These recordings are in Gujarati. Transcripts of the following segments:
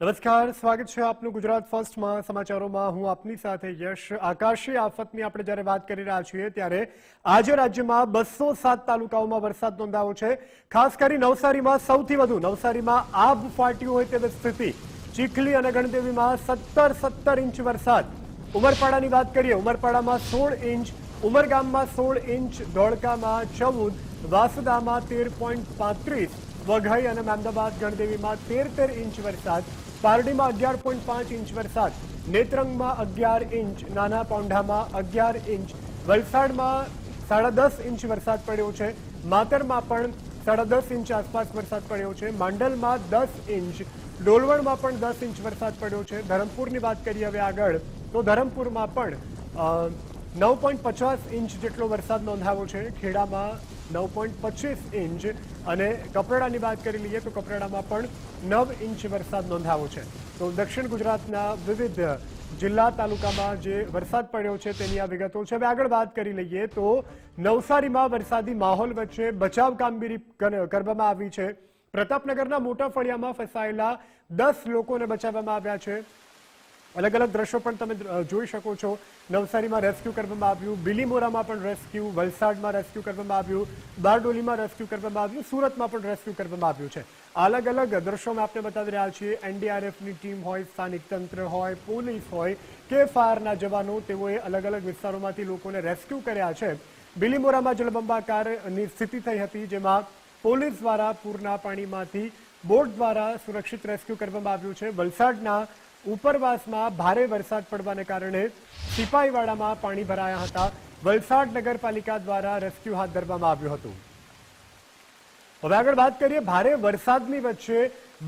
નમસ્કાર, સ્વાગત છે આપનું ગુજરાત ફર્સ્ટમાં સમાચારોમાં। હું આપની સાથે યશ। આકાશી આફતની આપણે જ્યારે વાત કરી રહ્યા છીએ ત્યારે આજે રાજ્યમાં 207 તાલુકાઓમાં વરસાદ નોંધાયો છે। ખાસ કરી નવસારીમાં સૌથી વધુ, નવસારીમાં આબ ફાટ્યું હોય તેવી સ્થિતિ। ચીખલી અને ગણદેવીમાં 17 ઇંચ વરસાદ। ઉમરપાડાની વાત કરીએ, ઉમરપાડામાં 16 ઇંચ, ઉમરગામમાં 16 ઇંચ, ધોળકામાં 14, વાસદામાં 13.35, વઘઈ અને મહેમદાબાદ ગણદેવીમાં 13 ઇંચ વરસાદ। પારડીમાં 11.5 ઇંચ વરસાદ, નેત્રંગમાં 11 ઇંચ, નાના પોંઢામાં 11 ઇંચ, વલસાડમાં 10.5 ઇંચ વરસાદ પડ્યો છે। માતરમાં પણ 10.5 ઇંચ આસપાસ વરસાદ પડ્યો છે। માંડલમાં 10 ઇંચ, ડોલવણમાં પણ 10 ઇંચ વરસાદ પડ્યો છે। ધરમપુરની વાત કરીએ હવે આગળ, તો ધરમપુરમાં પણ 9.50 ઇંચ જેટલો વરસાદ નોંધાયો છે। ખેડામાં 9.25 ઇંચ અને કપરાડાની વાત કરી લઈએ તો કપરાડામાં પણ 9 ઇંચ વરસાદ નોંધાયો છે। તો દક્ષિણ ગુજરાતના વિવિધ જિલ્લા તાલુકામાં જે વરસાદ પડ્યો છે તેની આ વિગતો છે। હવે આગળ વાત કરી લઈએ તો નવસારીમાં વરસાદી માહોલ વચ્ચે બચાવ કામગીરી કરવામાં આવી છે। પ્રતાપનગરના મોટા ફળિયામાં ફસાયેલા 10 લોકોને બચાવવામાં આવ્યા છે। અલગ અલગ દ્રશ્યો પણ તમે જોઈ શકો છો। નવસારીમાં રેસ્ક્યુ કરવામાં આવ્યું, બિલીમોરામાં પણ રેસ્ક્યુ, વલસાડમાં રેસ્ક્યુ કરવામાં આવ્યું, બારડોલીમાં રેસ્ક્યુ કરવામાં આવ્યું, સુરતમાં પણ રેસ્ક્યુ કરવામાં આવ્યું છે। અલગ અલગ દ્રશ્યોમાં આપણે બતાવી રહ્યા છીએ। એનડીઆરએફની ટીમ હોય, સ્થાનિક તંત્ર હોય, પોલીસ હોય કે ફાયરના જવાનો, તેઓએ અલગ અલગ વિસ્તારોમાંથી લોકોને રેસ્ક્યુ કર્યા છે। બિલીમોરામાં જળબંબાકારની સ્થિતિ થઈ હતી, જેમાં પોલીસ દ્વારા પૂરના પાણીમાંથી બોટ દ્વારા સુરક્ષિત રેસ્ક્યુ કરવામાં આવ્યું છે। વલસાડના ઉપરવાસમાં ભારે વરસાદ પડવાને કારણે સિપાહીવાડામાં પાણી ભરાયા હતા। વલસાડ નગરપાલિકા દ્વારા રેસ્ક્યુ હાથ ધરવામાં આવ્યું હતું। હવે આગળ વાત કરીએ, ભારે વરસાદની વચ્ચે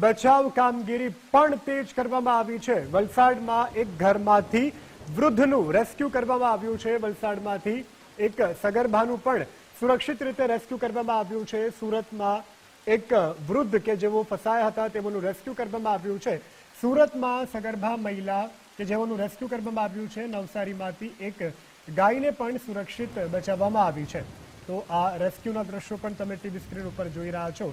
બચાવ કામગીરી પણ તેજ કરવામાં આવી છે। વલસાડમાં એક ઘરમાંથી વૃદ્ધનું રેસ્ક્યુ કરવામાં આવ્યું છે। વલસાડમાંથી એક સગર્ભાનું પણ સુરક્ષિત રીતે રેસ્ક્યુ કરવામાં આવ્યું છે। સુરતમાં એક વૃદ્ધ કે જેઓ ફસાયા હતા તેઓનું રેસ્ક્યુ કરવામાં આવ્યું છે। સુરતમાં સગર્ભા મહિલા કે જેઓનું રેસ્ક્યુ કરવામાં આવ્યું છે। નવસારીમાંથી એક ગાયને પણ સુરક્ષિત બચાવવામાં આવી છે। તો આ રેસ્ક્યુના દ્રશ્યો પણ તમે ટીવી સ્ક્રીન ઉપર જોઈ રહ્યા છો।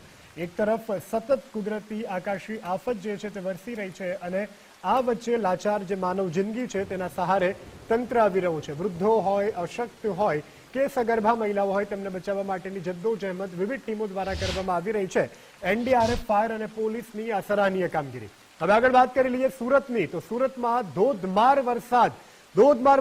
એક તરફ સતત કુદરતી આકાશી આફત જે છે તે વરસી રહી છે અને આ વચ્ચે લાચાર જે માનવ જિંદગી છે તેના સહારે તંત્ર આવી રહ્યું છે। વૃદ્ધો હોય, અશક્ત હોય કે સગર્ભા મહિલાઓ હોય, તેમને બચાવવા માટેની જદ્દોજહેમત વિવિધ ટીમો દ્વારા કરવામાં આવી રહી છે। એનડીઆરએફ, ફાયર અને પોલીસની આ સરાહનીય કામગીરી। હવે આગળ વાત કરી લઈએ સુરતની, તો સુરતમાં ધોધમાર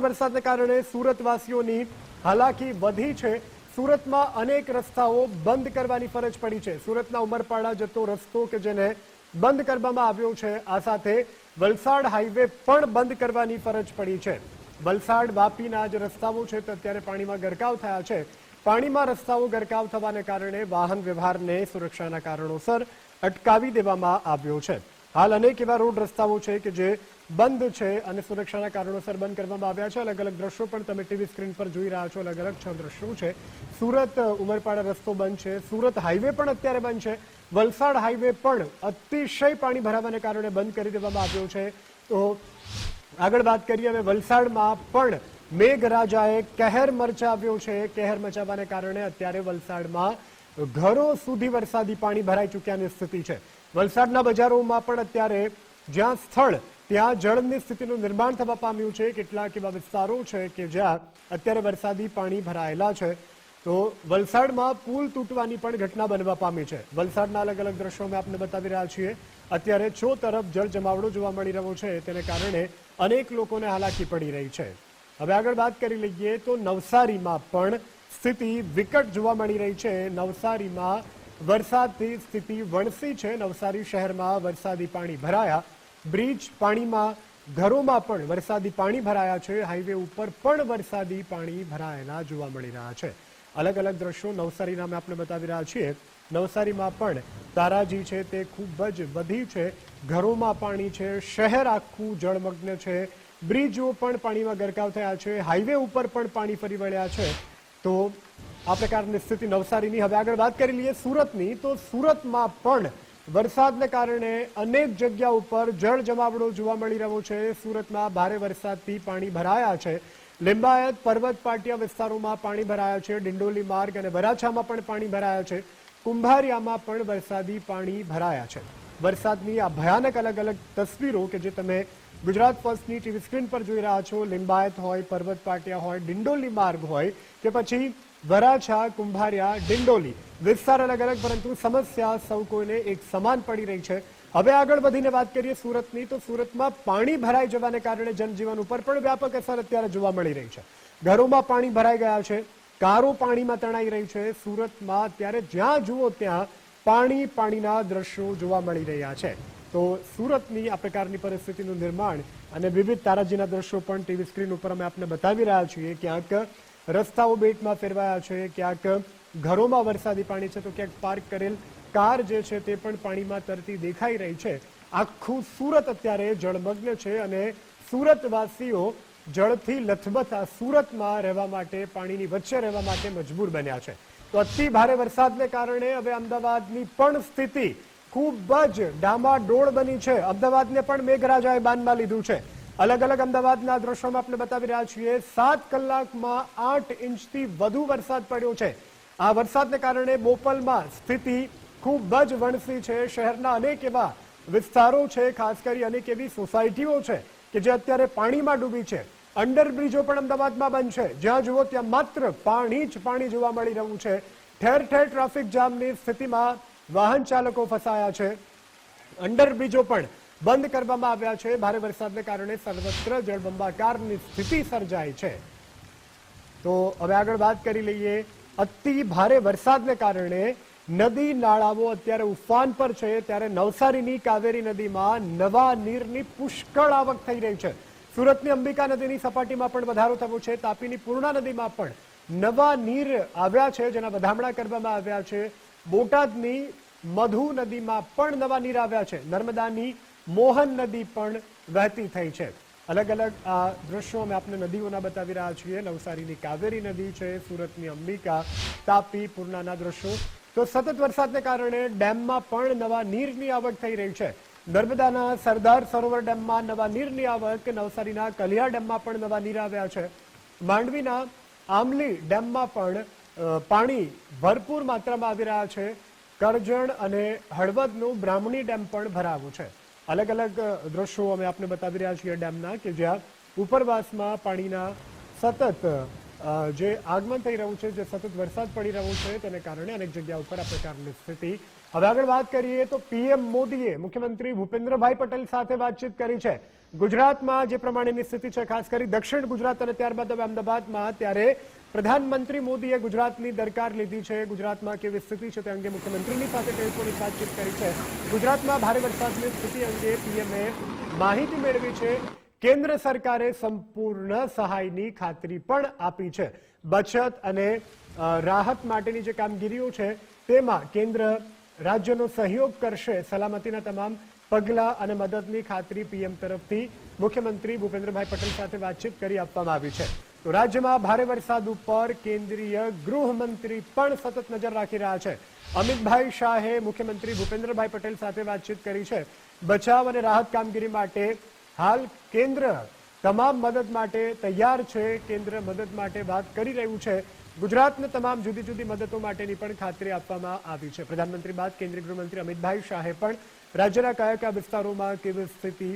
વરસાદને કારણે સુરતવાસીઓની હાલાકી વધી છે। સુરતમાં અનેક રસ્તાઓ બંધ કરવાની ફરજ પડી છે। સુરતના ઉમરપાડા જતો રસ્તો કે જેને બંધ કરવામાં આવ્યો છે, આ સાથે વલસાડ હાઈવે પણ બંધ કરવાની ફરજ પડી છે। વલસાડ વાપીના જે રસ્તાઓ છે તે અત્યારે પાણીમાં ગરકાવ થયા છે। પાણીમાં રસ્તાઓ ગરકાવ થવાને કારણે વાહન વ્યવહારને સુરક્ષાના કારણોસર અટકાવી દેવામાં આવ્યો છે। હાલ અનેક એવા રોડ રસ્તાઓ છે કે જે બંધ છે અને સુરક્ષાના કારણોસર બંધ કરવામાં આવ્યા છે। અલગ અલગ દ્રશ્યો પણ તમે ટીવી સ્ક્રીન પર જોઈ રહ્યા છો। અલગ અલગ 6 દ્રશ્યો છે। સુરત ઉમરપાડા રસ્તો બંધ છે। સુરત હાઈવે પણ અત્યારે બંધ છે। વલસાડ હાઈવે પણ અતિશય પાણી ભરાવાને કારણે બંધ કરી દેવામાં આવ્યો છે। તો આગળ વાત કરીએ હવે, વલસાડમાં પણ મેઘરાજાએ કહેર મચાવ્યો છે। કહેર મચાવવાને કારણે અત્યારે વલસાડમાં ઘરો સુધી વરસાદી પાણી ભરાઈ ચૂક્યાની સ્થિતિ છે। વલસાડના બજારોમાં પણ અત્યારે જ્યાં સ્થળ ત્યાં જળની સ્થિતિનું નિર્માણ થવા પામ્યું છે। કેટલાક એવા વિસ્તારો છે કે જ્યાં અત્યારે વરસાદી પાણી ભરાયેલા છે। તો વલસાડમાં પુલ તૂટવાની પણ ઘટના બનવા પામી છે। વલસાડના અલગ અલગ દ્રશ્યો અમે આપને બતાવી રહ્યા છીએ। અત્યારે ચો તરફ જળ જમાવડો જોવા મળી રહ્યો છે, તેને કારણે અનેક લોકોને હાલાકી પડી રહી છે। હવે આગળ વાત કરી લઈએ તો નવસારીમાં પણ સ્થિતિ વિકટ જોવા મળી રહી છે। નવસારીમાં વરસાદથી સ્થિતિ વણસી છે। નવસારી શહેરમાં વરસાદી પાણી ભરાયા, બ્રિજ પાણીમાં, ઘરોમાં પણ વરસાદી પાણી ભરાયા છે। હાઈવે ઉપર પણ વરસાદી પાણી ભરાયેલા જોવા મળી રહ્યા છે। અલગ અલગ દ્રશ્યો નવસારીના અમે આપણે બતાવી રહ્યા છીએ। નવસારીમાં પણ તારાજી છે તે ખૂબ જ વધી છે। ઘરોમાં પાણી છે, શહેર આખું જળમગ્ન છે, બ્રિજો પણ પાણીમાં ગરકાવ થયા છે, હાઈવે ઉપર પણ પાણી ફરી વળ્યા છે। તો આ પ્રકારની સ્થિતિ નવસારીની। હવે આગળ વાત કરી લઈએ સુરતની, તો સુરતમાં પણ વરસાદને કારણે અનેક જગ્યા ઉપર જળ જમાવડો જોવા મળી રહ્યો છે। સુરતમાં ભારે વરસાદથી પાણી ભરાયા છે। લિંબાયત, પર્વત પાટિયા વિસ્તારોમાં પાણી ભરાયા છે। ડિંડોલી માર્ગ અને વરાછામાં પણ પાણી ભરાયા છે। કુંભારિયામાં પણ વરસાદી પાણી ભરાયા છે। વરસાદની આ ભયાનક અલગ અલગ તસવીરો કે જે તમે ગુજરાત ફર્સ્ટની ટીવી સ્ક્રીન પર જોઈ રહ્યા છો. લિંબાયત હોય, પર્વત પાટિયા હોય, ડિંડોલી માર્ગ હોય કે પછી વરાછા, કુંભારિયા, ડિંડોલી વિસ્તાર અલગ અલગ, પરંતુ સમસ્યા સૌ કોઈને એક સમાન પડી રહી છે. હવે આગળ વધીને વાત કરીએ સુરતની, તો સુરતમાં પાણી ભરાઈ જવાને કારણે જનજીવન ઉપર પણ વ્યાપક અસર અત્યારે જોવા મળી રહી છે. ઘરોમાં પાણી ભરાઈ ગયા છે, કારો પાણીમાં તણાઈ રહી છે. સુરતમાં અત્યારે જ્યાં જુઓ ત્યાં પાણીના દ્રશ્યો જોવા મળી રહ્યા છે. તો સુરતની આ પ્રકારની પરિસ્થિતિનું નિર્માણ અને વિવિધ તારાજીના દ્રશ્યો પણ ટીવી સ્ક્રીન ઉપર અમે આપને બતાવી રહ્યા છીએ. ક્યાંક રસ્તાઓ બેટમાં ફેરવાયા છે, ક્યાંક ઘરોમાં વરસાદી પાણી છે, તો ક્યાંક પાર્ક કરેલ કાર જે છે તે પણ પાણીમાં તરતી દેખાઈ રહી છે. આખું સુરત અત્યારે જળમગ્ન છે અને સુરતવાસીઓ જળથી લથબથ આ સુરતમાં રહેવા માટે, પાણીની વચ્ચે રહેવા માટે મજબૂર બન્યા છે. તો અતિ ભારે વરસાદને કારણે હવે અમદાવાદની પણ સ્થિતિ ખૂબ જ ડામાડોળ બની છે. અમદાવાદને પણ મેઘરાજાએ બાનમાં લીધું છે. અલગ અલગ અમદાવાદના દ્રશ્યોમાં આપણે બતાવી રહ્યા છીએ. 7 કલાકમાં 8 ઇંચથી વધુ વરસાદ પડ્યો છે. આ વરસાદને કારણે બોપલમાં સ્થિતિ ખૂબ જ વણસી છે. શહેરના અનેક એવા વિસ્તારો છે, ખાસ કરી અનેક એવી સોસાયટીઓ છે કે જે અત્યારે પાણીમાં ડૂબી છે. અંડરબ્રિજો પણ અમદાવાદમાં બંધ છે. જ્યાં જુઓ ત્યાં માત્ર પાણી જ પાણી જોવા મળી રહ્યું છે. ઠેર ઠેર ટ્રાફિક જામની સ્થિતિમાં વાહન ચાલકો ફસાયા છે. અંડરબ્રિજો પણ બંધ કરવામાં આવ્યા છે. ભારે વરસાદને કારણે સર્વત્ર જળબંબાકારની સ્થિતિ સર્જાઈ છે. તો હવે આગળ વાત કરી લઈએ. અતિ ભારે વરસાદને કારણે નદી નાળાઓ અત્યારે ઉફાન પર છે. ત્યારે નવસારીની કાવેરી નદીમાં નવા નીરની પુષ્કળ આવક થઈ રહી છે. સુરતની અંબિકા નદીની સપાટીમાં પણ વધારો થયો છે. તાપીની પૂર્ણા નદીમાં પણ નવા નીર આવ્યા છે, જેના વધામણા કરવામાં આવ્યા છે. બોટાદની મધુ નદીમાં પણ નવા નીર આવ્યા છે. નર્મદાની મોહન નદી પણ વહેતી થઈ છે. અલગ અલગ આ દ્રશ્યો અમે આપને નદીઓના બતાવી રહ્યા છીએ. નવસારીની કાવેરી નદી છે, સુરતની અંબિકા, તાપી, પૂર્ણાના દ્રશ્યો. તો સતત વરસાદને કારણે ડેમમાં પણ નવા નીરની આવક થઈ રહી છે. નર્મદાના સરદાર સરોવર ડેમમાં નવા નીરની આવક, નવસારીના કલિયા ડેમમાં પણ નવા નીર આવ્યા છે. માંડવીના આમલી ડેમમાં પણ પાણી ભરપૂર માત્રામાં આવી રહ્યા છે. કરજણ અને હળવદનું બ્રાહ્મણી ડેમ પણ ભરાવું છે. અલગ અલગ દ્રશ્યો અમે આપને બતાવી રહ્યા છીએ ડેમના, કે જ્યાં ઉપરવાસમાં પાણીના સતત જે આગમન થઈ રહ્યું છે, જે સતત વરસાદ પડી રહ્યો છે, તેને કારણે અનેક જગ્યા ઉપર આ પ્રકારની સ્થિતિ. હવે આગળ વાત કરીએ તો પીએમ મોદીએ મુખ્યમંત્રી ભૂપેન્દ્રભાઈ પટેલ સાથે વાતચીત કરી છે. ગુજરાતમાં જે પ્રમાણેની સ્થિતિ છે, ખાસ કરી દક્ષિણ ગુજરાત અને ત્યારબાદ હવે અમદાવાદમાં, ત્યારે પ્રધાનમંત્રી મોદીએ ગુજરાતની દરકાર લીધી છે. ગુજરાતમાં કેવી સ્થિતિ છે તે અંગે મુખ્યમંત્રીની સાથે ટેલિફોનિક વાતચીત કરી છે. ગુજરાતમાં ભારે વરસાદની સ્થિતિ અંગે પીએમએ માહિતી મેળવી છે. કેન્દ્ર સરકારે સંપૂર્ણ સહાયની ખાતરી પણ આપી છે. બચત અને રાહત માટેની જે કામગીરીઓ છે તેમાં કેન્દ્ર રાજ્યનો સહયોગ કરશે. સલામતીના તમામ પગલાં અને મદદની ખાતરી પીએમ તરફથી મુખ્યમંત્રી ભૂપેન્દ્રભાઈ પટેલ સાથે વાતચીત કરી આપવામાં આવી છે. તો રાજ્યમાં ભારે વરસાદ ઉપર કેન્દ્રીય ગૃહમંત્રી પણ સતત નજર રાખી રહ્યા છે. અમિતભાઈ શાહે મુખ્યમંત્રી ભૂપેન્દ્રભાઈ પટેલ સાથે વાતચીત કરી છે. બચાવ અને રાહત કામગીરી માટે હાલ કેન્દ્ર તમામ મદદ માટે તૈયાર છે. કેન્દ્ર મદદ માટે વાત કરી રહ્યું છે. ગુજરાતને તમામ જુદી જુદી મદદો માટેની પણ ખાતરી આપવામાં આવી છે. પ્રધાનમંત્રી બાદ કેન્દ્રીય ગૃહમંત્રી અમિતભાઈ શાહે પણ રાજ્યના કયા કયા વિસ્તારોમાં કેવી સ્થિતિ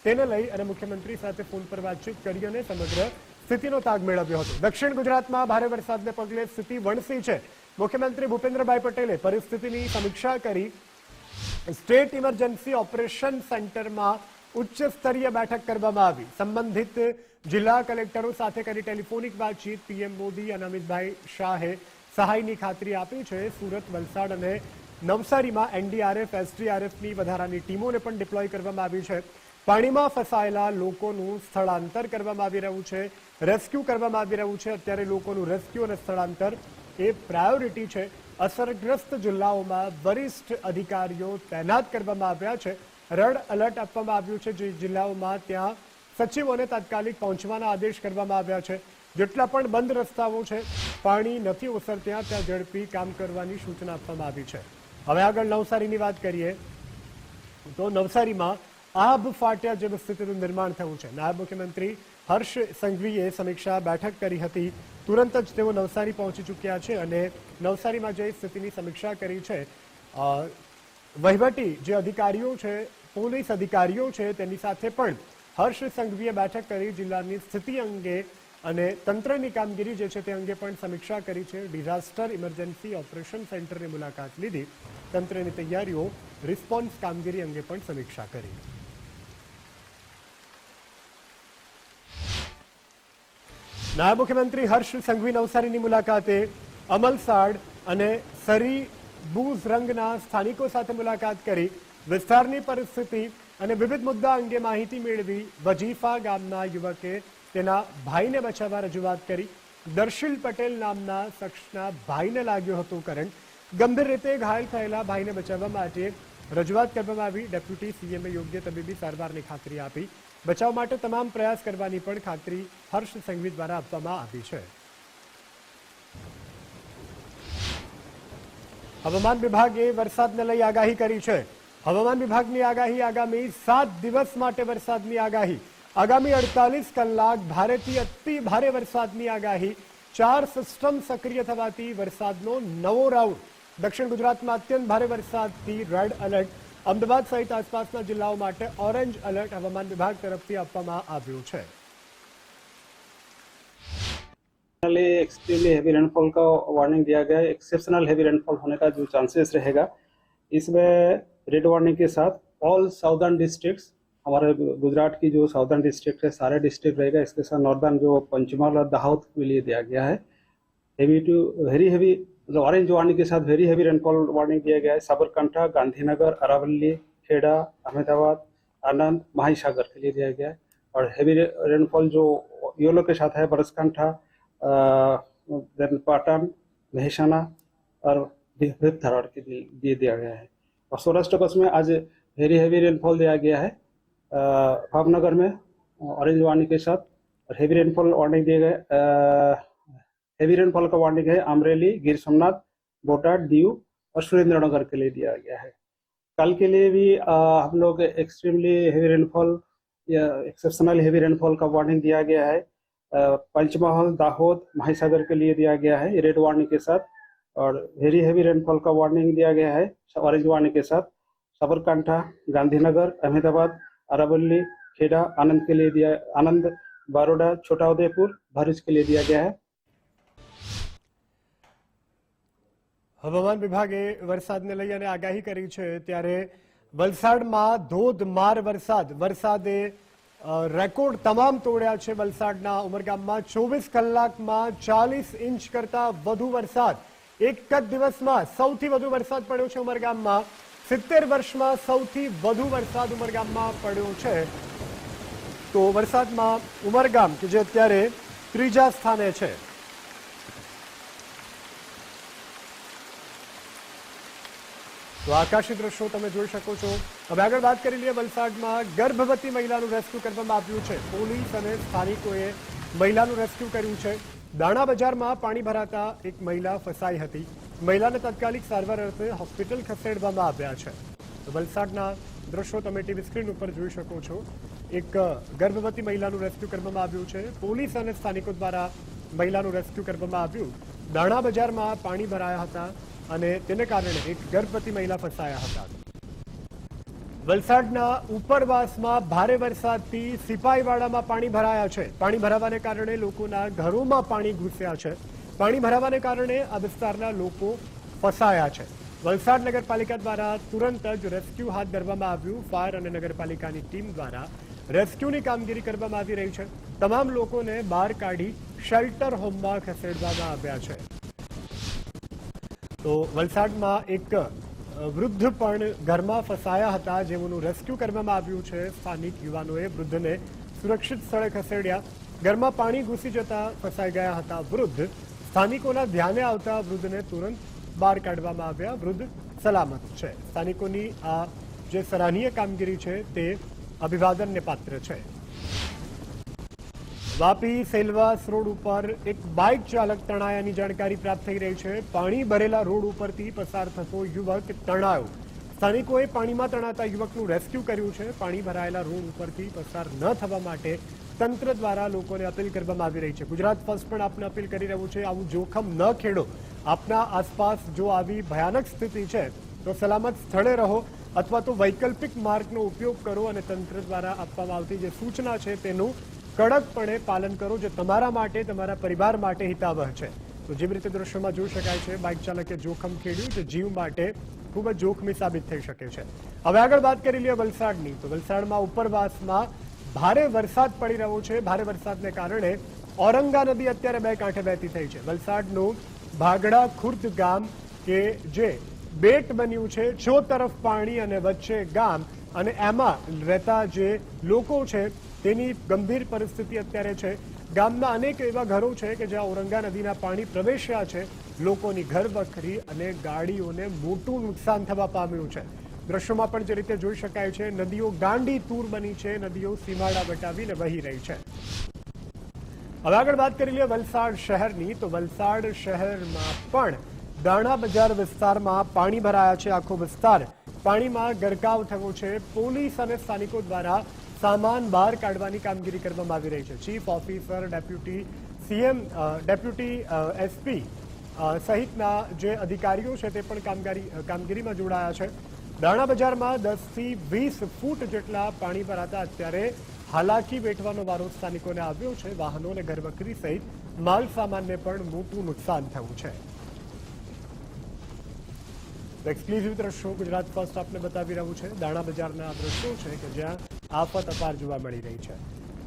તેને લઈ અને મુખ્યમંત્રી સાથે ફોન પર વાતચીત કરી અને સમગ્ર સ્થિતિનો તાગ મેળવ્યો હતો. દક્ષિણ ગુજરાતમાં ભારે વરસાદને પગલે સ્થિતિ વણસી છે. મુખ્યમંત્રી ભૂપેન્દ્રભાઈ પટેલે પરિસ્થિતિની સમીક્ષા કરી. સ્ટેટ ઇમરજન્સી ઓપરેશન સેન્ટરમાં ઉચ્ચ સ્તરીય બેઠક કરવામાં આવી. સંબંધિત જિલ્લા કલેક્ટરો સાથે કરી ટેલિફોનિક વાતચીત. પીએમ મોદી અને અમિતભાઈ શાહે સહાયની ખાતરી આપી છે. સુરત, વલસાડ અને નવસારીમાં એનડીઆરએફ, એસડીઆરએફની વધારાની ટીમોને પણ ડિપ્લોય કરવામાં આવી છે. પાણીમાં ફસાયેલા લોકોનું સ્થળાંતર કરવામાં આવી રહ્યું છે, રેસ્ક્યુ કરવામાં આવી રહ્યું છે. અત્યારે લોકોનું રેસ્ક્યુ અને સ્થળાંતર એ પ્રાયોરિટી છે. અસરગ્રસ્ત જિલ્લાઓમાં વરિષ્ઠ અધિકારીઓ તૈનાત કરવામાં આવ્યા છે. રેડ એલર્ટ આપવામાં આવ્યું છે. જે જિલ્લાઓમાં ત્યાં સચિવોને તાત્કાલિક પહોંચવાના આદેશ કરવામાં આવ્યા છે. જેટલા પણ બંધ રસ્તાઓ છે, પાણી નથી ઓસરતા ત્યાં ઝડપી કામ કરવાની સૂચના આપવામાં આવી છે. હવે આગળ નવસારીની વાત કરીએ તો નવસારીમાં આબ ફાટ્યા જેવી સ્થિતિનું નિર્માણ થયું છે. નાયબ મુખ્યમંત્રી હર્ષ સંઘવીએ સમીક્ષા બેઠક કરી હતી. તુરંત જ તેઓ નવસારી પહોંચી ચૂક્યા છે અને નવસારીમાં જે સ્થિતિની સમીક્ષા કરી છે. વહીવટી જે અધિકારીઓ છે, પોલીસ અધિકારીઓ છે, તેની સાથે પણ હર્ષ સંઘવીએ બેઠક કરી જિલ્લાની સ્થિતિ અંગે અને તંત્રની કામગીરી જે છે તે અંગે પણ સમીક્ષા કરી છે. ડિઝાસ્ટર ઇમરજન્સી ઓપરેશન સેન્ટરની મુલાકાત લીધી, તંત્રની તૈયારીઓ, રિસ્પોન્સ કામગીરી અંગે પણ સમીક્ષા કરી. નાયબ મુખ્યમંત્રી હર્ષ સંઘવી નવસારીની મુલાકાતે અમલસાડ અને સરી બુઝ રંગના સ્થાનિકો સાથે મુલાકાત કરી વિસ્તારની પરિસ્થિતિ અને વિવિધ મુદ્દા અંગે માહિતી મેળવી. વજીફા ગામના યુવકે તેના ભાઈને બચાવવા રજૂઆત કરી. દર્શિલ પટેલ નામના શખ્સના ભાઈને લાગ્યો હતો કરંટ. ગંભીર રીતે ઘાયલ થયેલા ભાઈને બચાવવા માટે રજૂઆત કરવામાં આવી. ડેપ્યુટી સીએમએ યોગ્ય તબીબી સારવારની ખાતરી આપી. બચાવ માટે તમામ પ્રયાસ કરવાની પણ ખાતરી હર્ષ સંઘવી દ્વારા આપવામાં આવી છે. હવામાન વિભાગે વરસાદને લઈ આગાહી કરી છે. હવામાન વિભાગની આગાહી આગામી 7 દિવસ માટે વરસાદની આગાહી. આગામી 48 કલાક ભારેથી અતિ ભારે વરસાદની આગાહી. 4 સિસ્ટમ સક્રિય થવાથી વરસાદનો નવો રાઉન્ડ. દક્ષિણ ગુજરાતમાં અત્યંત ભારે વરસાદથી રેડ એલર્ટ. અમદાવાદ સહિત આસપાસના જિલ્લાઓ માટે ઓરેન્જ એલર્ટ હવામાન વિભાગ તરફથી આપવામાં આવ્યું છે. एक्सट्रीमली हेवी रेनफॉल का वार्निंग दिया गया है. एक्सेप्शनल हेवी रेनफॉल होने का जो चांसेस रहेगा, इसमें रेड वार्निंग के साथ ऑल साउदर्न डिस्ट्रिक्ट्स, हमारे गुजरात की जो साउदर्न डिस्ट्रिक्ट है सारे डिस्ट्रिक्ट रहेगा. इसके साथ नॉर्दर्न जो पंचमहल और दाहोद के लिए दिया गया है. Heavy to very heavy orange warning के साथ वेरी हेवी रेनफॉल वार्निंग दिया गया है. साबरकांठा, गांधीनगर, अरावली, खेड़ा, अहमदाबाद, आनंद, महासागर के लिए दिया गया है. और हेवी रेनफॉल जो येलो के साथ है बनासकांठा, पाटन, महेसाना और धारवाड़ के लिए दिया गया है. और सौराष्ट्र कच्छ में आज वेरी हेवी रेनफॉल दिया गया है. भावनगर में ऑरेंज वार्निंग के साथ और हेवी रेनफॉल वार्निंग दिए गए. हेवी रेनफॉल का वार्निंग है अमरेली, गिर सोमनाथ, बोटाड, दीव और सुरेंद्रनगर के लिए दिया गया है. कल के लिए भी हम लोग एक्सट्रीमली हेवी रेनफॉल या एक्सेप्शनल हेवी रेनफॉल का वार्निंग दिया गया है. पंचमहल, दाहोद, महासागर के लिए दिया गया है रेड वार्निंग के साथ. और वेरी हेवी रेनफॉल का वार्निंग दिया गया है ऑरेंज वार्निंग के साथ साबरकांठा, गांधीनगर, अहमदाबाद, अरावली, खेड़ा, आनंद के लिए दिया. आनंद, बारोडा, छोटा उदयपुर, भरूच के लिए दिया गया है. હવામાન વિભાગે વરસાદને લઈ અને આગાહી કરી છે, ત્યારે વલસાડમાં ધોધમાર વરસાદે રેકોર્ડ તમામ તોડ્યા છે. વલસાડના ઉમરગામમાં 24 કલાકમાં 40 ઇંચ કરતા વધુ વરસાદ. એક જ દિવસમાં સૌથી વધુ વરસાદ પડ્યો છે ઉમરગામમાં. 70 વર્ષમાં સૌથી વધુ વરસાદ ઉમરગામમાં પડ્યો છે. તો વરસાદમાં ઉમરગામ કે જે અત્યારે 3જા સ્થાને છે. તો આકાશી દ્રશ્યો તમે જોઈ શકો છો. હવે આગળ વાત કરી લઈએ. વલસાડમાં ગર્ભવતી મહિલાનું રેસ્ક્યુ કરવામાં આવ્યું છે. પોલીસ અને સ્થાનિકોએ મહિલાનું રેસ્ક્યુ કર્યું છે. દાણા બજારમાં પાણી ભરાતા એક મહિલા ફસાઈ હતી. મહિલાને તાત્કાલિક સારવાર અર્થે હોસ્પિટલ ખસેડવામાં આવ્યા છે. વલસાડના દ્રશ્યો તમે ટીવી સ્ક્રીન ઉપર જોઈ શકો છો. એક ગર્ભવતી મહિલાનું રેસ્ક્યુ કરવામાં આવ્યું છે. પોલીસ અને સ્થાનિકો દ્વારા મહિલાનું રેસ્ક્યુ કરવામાં આવ્યું. દાણા બજારમાં પાણી ભરાયા હતા અને તેને કારણે એક ગર્ભવતી મહિલા ફસાયા હતા. વલસાડના ઉપરવાસમાં ભારે વરસાદથી સિપાહીવાડામાં પાણી ભરાયા છે. પાણી ભરાવાને કારણે લોકોના ઘરોમાં પાણી ઘૂસ્યા છે. પાણી ભરાવાને કારણે આ વિસ્તારના લોકો ફસાયા છે. વલસાડ નગરપાલિકા દ્વારા તુરંત જ રેસ્ક્યુ હાથ ધરવામાં આવ્યું. ફાયર અને નગરપાલિકાની ટીમ દ્વારા રેસ્ક્યુની કામગીરી કરવામાં આવી રહી છે. તમામ લોકોને બહાર કાઢી શેલ્ટર હોમમાં ખસેડવામાં આવ્યા છે. તો વલસાડમાં એક વૃદ્ધ પણ ઘરમાં ફસાયા હતા, જેઓનું રેસ્ક્યુ કરવામાં આવ્યું છે. સ્થાનિક યુવાનોએ વૃદ્ધને સુરક્ષિત સ્થળે ખસેડ્યા. ઘરમાં પાણી ઘૂસી જતા ફસાઈ ગયા હતા વૃદ્ધ. સ્થાનિકોના ધ્યાને આવતા વૃદ્ધને તુરંત બહાર કાઢવામાં આવ્યા. વૃદ્ધ સલામત છે. સ્થાનિકોની આ જે સરાહનીય કામગીરી છે તે અભિવાદનને પાત્ર છે. વાપી સેલવાસ રોડ ઉપર એક બાઇક ચાલક તણાયાની જાણકારી પ્રાપ્ત થઈ રહી છે. પાણી ભરેલા રોડ ઉપરથી પસાર થતો યુવક તણાયો. સ્થાનિકોએ પાણીમાં તણાતા યુવકનું રેસ્ક્યુ કર્યું છે. પાણી ભરાયેલા રોડ ઉપરથી પસાર ન થવા માટે તંત્ર દ્વારા લોકોને અપીલ કરવામાં આવી રહી છે. ગુજરાત ફર્સ્ટ પણ આપને અપીલ કરી રહ્યું છે, આવું જોખમ ન ખેડો. આપના આસપાસ જો આવી ભયાનક સ્થિતિ છે તો તો સલામત સ્થળે રહો અથવા તો વૈકલ્પિક માર્ગનો ઉપયોગ કરો અને તંત્ર દ્વારા આપવામાં આવતી જે સૂચના છે તેનું કડકપણે પાલન કરો, જે તમારા માટે, તમારા પરિવાર માટે હિતાવહ છે. તો જે રીતે દ્રશ્યોમાં જોઈ શકાય છે, બાઇક ચાલકે જોખમ ખેડ્યું, જે જીવ માટે ખૂબ જ જોખમી સાબિત થઈ શકે છે. હવે આગળ વાત કરી લઈએ વલસાડની. તો વલસાડમાં ઉપરવાસમાં ભારે વરસાદ પડી રહ્યો છે. ભારે વરસાદને કારણે ઔરંગા નદી અત્યારે બે કાંઠે વહેતી થઈ છે. વલસાડનું ભાગડા ખુર્દ ગામ કે જે બેટ બન્યું છે, ચો તરફ પાણી અને વચ્ચે ગામ, અને એમાં રહેતા જે લોકો છે તેની ગંભીર પરિસ્થિતિ અત્યારે છે. ગામના અનેક એવા ઘરો છે કે જ્યાં ઔરંગા નદીના પાણી પ્રવેશ્યા છે. લોકોની ઘરવખરી અને ગાડીઓને મોટું નુકસાન થવા પામ્યું છે. દ્રશ્યોમાં પણ જે રીતે જોઈ શકાય છે, નદીઓ ગાંડી તૂર બની છે, નદીઓ સીમાડા વટાવીને વહી રહી છે. હવે આગળ વાત કરી લઈએ વલસાડ શહેરની. તો વલસાડ શહેરમાં પણ દાણા બજાર વિસ્તારમાં પાણી ભરાયા છે. આખો વિસ્તાર પાણીમાં ગરકાવ થયો છે. પોલીસ અને સ્થાનિકો દ્વારા સામાન બહાર કાઢવાની કામગીરી કરવામાં આવી રહી છે. Chief officer, deputy CM, deputy SP સહિતના જે અધિકારીઓ છે તે પણ કામગીરીમાં જોડાયા છે. દાણા બજારમાં 10 થી 20 ફૂટ જેટલા પાણી ભરાતા અત્યારે હાલાકી વેઠવાનો વારો સ્થાનિકોને આવ્યો છે. વાહનો અને ઘરવખરી સહિત માલ સામાનને પણ મોટું નુકસાન થયું છે. એક્સક્લુઝિવ દ્રશ્યો ગુજરાત ફર્સ્ટ આપને બતાવી રહ્યું છે. દાણા બજારના દ્રશ્યો છે કે જ્યાં આફત અપાર જોવા મળી રહી છે.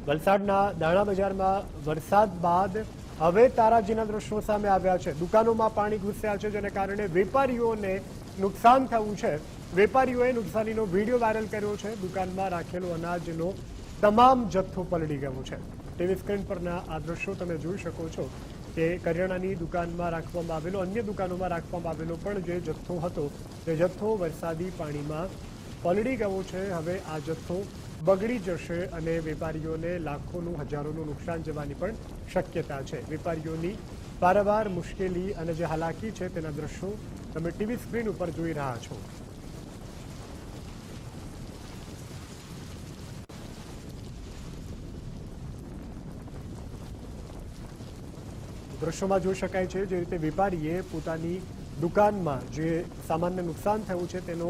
વલસાડના દાણા બજારમાં વરસાદ બાદ હવે તારાજીના દ્રશ્યો સામે આવ્યા છે. દુકાનોમાં પાણી ઘૂસ્યા છે, જેને કારણે વેપારીઓને નુકસાન થયું છે. વેપારીઓએ નુકસાનીનો વિડીયો વાયરલ કર્યો છે. દુકાનમાં રાખેલો અનાજનો તમામ જથ્થો પલળી ગયો છે. ટીવી સ્ક્રીન પરના આ દ્રશ્યો તમે જોઈ શકો છો કે કરિયાણાની દુકાનમાં રાખવામાં આવેલો, અન્ય દુકાનોમાં રાખવામાં આવેલો પણ જે જથ્થો હતો તે જથ્થો વરસાદી પાણીમાં પલળી ગયો છે. હવે આ જથ્થો બગડી જશે અને વેપારીઓને લાખોનું, હજારોનું નુકસાન જવાની પણ શક્યતા છે. વેપારીઓની પારાવાર મુશ્કેલી અને જે હાલાકી છે તેના દ્રશ્યો તમે ટીવી સ્ક્રીન ઉપર જોઈ રહ્યા છો. દ્રશ્યોમાં જોઈ શકાય છે જે રીતે વેપારીએ પોતાની દુકાનમાં જે સામાનને નુકસાન થયું છે તેનો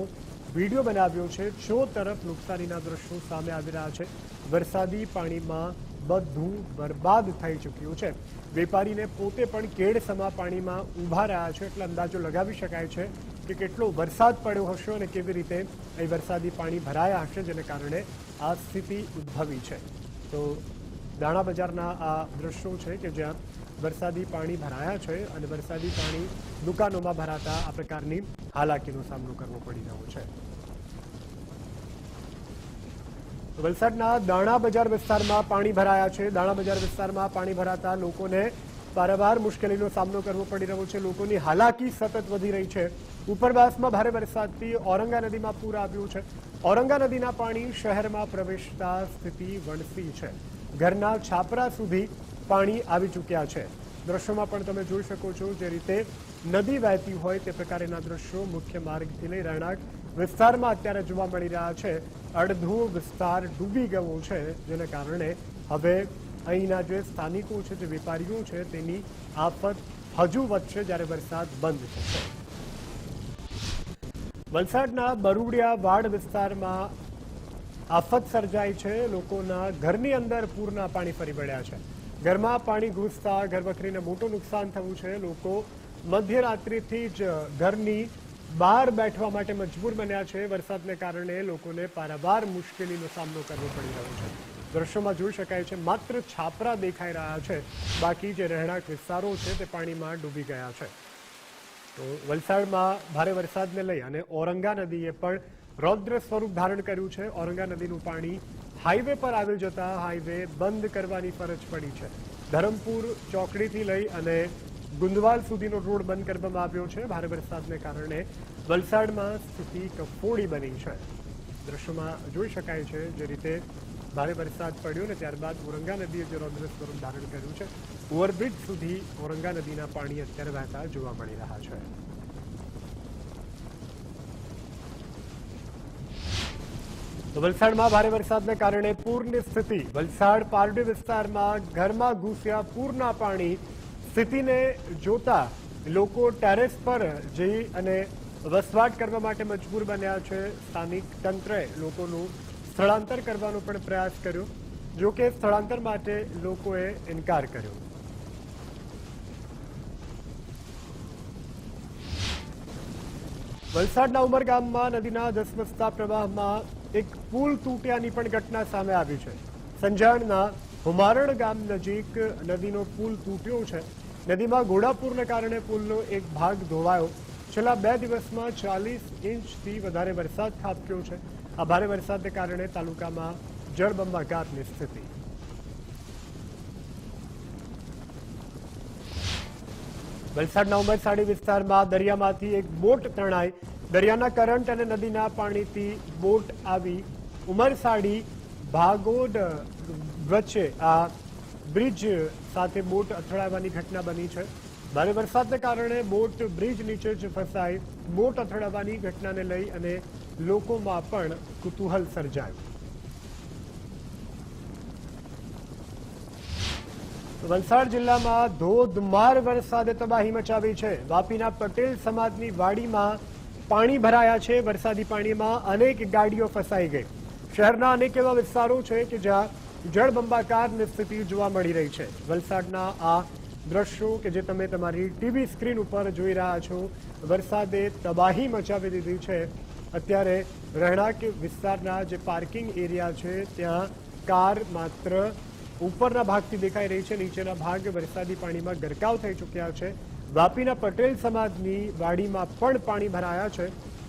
વિડીયો બનાવ્યો છે. ચો તરફ નુકસાનીના દ્રશ્યો સામે આવી રહ્યા છે. વરસાદી પાણીમાં બધું બરબાદ થઈ ચૂક્યું છે. વેપારીને પોતે પણ કેડસમા પાણીમાં ઊભા રહ્યા છે, એટલે અંદાજો લગાવી શકાય છે કે કેટલો વરસાદ પડ્યો હશે અને કેવી રીતે અહીં વરસાદી પાણી ભરાયા હશે, જેને કારણે આ સ્થિતિ ઉદ્ભવી છે. તો દાણા બજારના આ દ્રશ્યો છે કે જ્યાં વરસાદી પાણી ભરાયા છે અને વરસાદી પાણી દુકાનોમાં ભરાતા આ પ્રકારની હાલાકીનો સામનો કરવો પડી રહ્યો છે. વલસાડના દાણા બજાર વિસ્તારમાં પાણી ભરાયા છે. દાણા બજાર વિસ્તારમાં પાણી ભરાતા લોકોને પારાવાર મુશ્કેલીનો સામનો કરવો પડી રહ્યો છે. લોકોની હાલાકી સતત વધી રહી છે. ઉપરવાસમાં ભારે વરસાદથી ઔરંગા નદીમાં પૂર આવ્યું છે. ઔરંગા નદીના પાણી શહેરમાં પ્રવેશતા સ્થિતિ વણસી છે. ઘરના છાપરા સુધી પાણી આવી ચૂક્યા છે. દ્રશ્યોમાં પણ તમે જોઈ શકો છો જે રીતે નદી વહેતી હોય તે પ્રકારના દ્રશ્યો મુખ્ય માર્ગથી લઈ રહેણાંક વિસ્તારમાં અત્યારે જોવા મળી રહ્યા છે. અડધો વિસ્તાર ડૂબી ગયો છે, જેને કારણે હવે અહીંના જે સ્થાનિકો છે, જે વેપારીઓ છે, તેની આફત હજુ વધશે જ્યારે વરસાદ બંધ થશે. વલસાડના બરુડિયા વાડ વિસ્તારમાં આફત સર્જાઈ છે. લોકોના ઘરની અંદર પૂરના પાણી ફરી વળ્યા છે. ઘરમાં પાણી ઘૂસતા ઘરવખરીને મોટું નુકસાન થયું છે. લોકો મધ્યરાત્રિથી જ ઘરની બહાર બેઠવા માટે મજબૂર બન્યા છે. વરસાદને કારણે લોકોને પારાવાર મુશ્કેલીનો સામનો કરવો પડી રહ્યો છે. દ્રશ્યોમાં જોઈ શકાય છે માત્ર છાપરા દેખાઈ રહ્યા છે, બાકી જે રહેણાંક વિસ્તારો છે તે પાણીમાં ડૂબી ગયા છે. તો વલસાડમાં ભારે વરસાદને લઈ અને ઔરંગા નદીએ પણ રૌદ્ર સ્વરૂપ ધારણ કર્યું છે. ઔરંગા નદીનું પાણી હાઈવે પર આવી જતા હાઈવે બંધ કરવાની ફરજ પડી છે. ધરમપુર ચોકડીથી લઈ અને ગુંદવાલ સુધીનો રોડ બંધ કરવામાં આવ્યો છે. ભારે વરસાદને કારણે વલસાડમાં સ્થિતિ કફોડી બની છે. દ્રશ્યોમાં જોઈ શકાય છે જે રીતે ભારે વરસાદ પડ્યો ને ત્યારબાદ ઔરંગા નદીએ જે રૌદ્ર સ્વરૂપ ધારણ કર્યું છે. ઓવરબ્રિજ સુધી ઔરંગા નદીના પાણી અત્યારે વહેતા જોવા મળી રહ્યા છે. તો વલસાડમાં ભારે વરસાદને કારણે પૂરની સ્થિતિ. વલસાડ પારડી વિસ્તારમાં ઘરમાં ઘૂસ્યા પૂરના પાણી. સ્થિતિને જોતા લોકો ટેરેસ પર જઈ અને વસવાટ કરવા માટે મજબૂર બન્યા છે। સ્થાનિક તંત્રએ લોકોનું સ્થળાંતર કરવાનો પણ પ્રયાસ કર્યો, જો કે સ્થળાંતર માટે લોકોએ ઇનકાર કર્યો। વલસાડના ઉમરગામમાં નદીના ધસમસતા પ્રવાહમાં એક પુલ તૂટ્યાની પણ ઘટના સામે આવી છે। સંજાણના હુમારણ ગામ નજીક નદીનો પુલ તૂટ્યો છે। નદીમાં ઘોડાપૂરના કારણે પુલનો એક ભાગ ધોવાયો। છેલ્લા 2 દિવસમાં 40 ઇંચથી વધારે વરસાદ ખાબક્યો છે। આ ભારે વરસાદને કારણે તાલુકામાં જળબંબાકારની સ્થિતિ। વલસાડના ઉમરસાડી વિસ્તારમાં દરિયામાંથી એક બોટ તણાઈ। દરિયાના કરંટ અને નદીના પાણીથી બોટ આવી ઉમરસાડી ભાગોડ વચ્ચે આ બ્રિજ સાથે બોટ અથડાવાની ઘટના બની છે। ભારે વરસાદને કારણે બોટ બ્રિજ નીચે જ ફસાઈ। બોટ અથડાવાની ઘટનાને લઈ અને લોકોમાં પણ કુતૂહલ સર્જાયું। વલસાડ જિલ્લામાં ધોધમાર વરસાદે તબાહી મચાવી છે। વાપીના પટેલ સમાજની વાડીમાં પાણી ભરાયા છે। વરસાદી પાણીમાં અનેક ગાડીઓ ફસાઈ ગઈ। શહેરના અનેક એવા વિસ્તારો છે કે જ્યાં જળબંબાકારની સ્થિતિ જોવા મળી રહી છે। વલસાડના આ દ્રશ્યો કે જે તમે તમારી ટીવી સ્ક્રીન ઉપર જોઈ રહ્યા છો, વરસાદે તબાહી મચાવી દીધી છે। અત્યારે રહેણાંક વિસ્તારના જે પાર્કિંગ એરિયા છે ત્યાં કાર માત્ર ઉપરના ભાગથી દેખાઈ રહી છે, નીચેના ભાગ વરસાદી પાણીમાં ગરકાવ થઈ ચૂક્યા છે। વાપીના પટેલ સમાજની વાડીમાં પણ પાણી ભરાયા છે।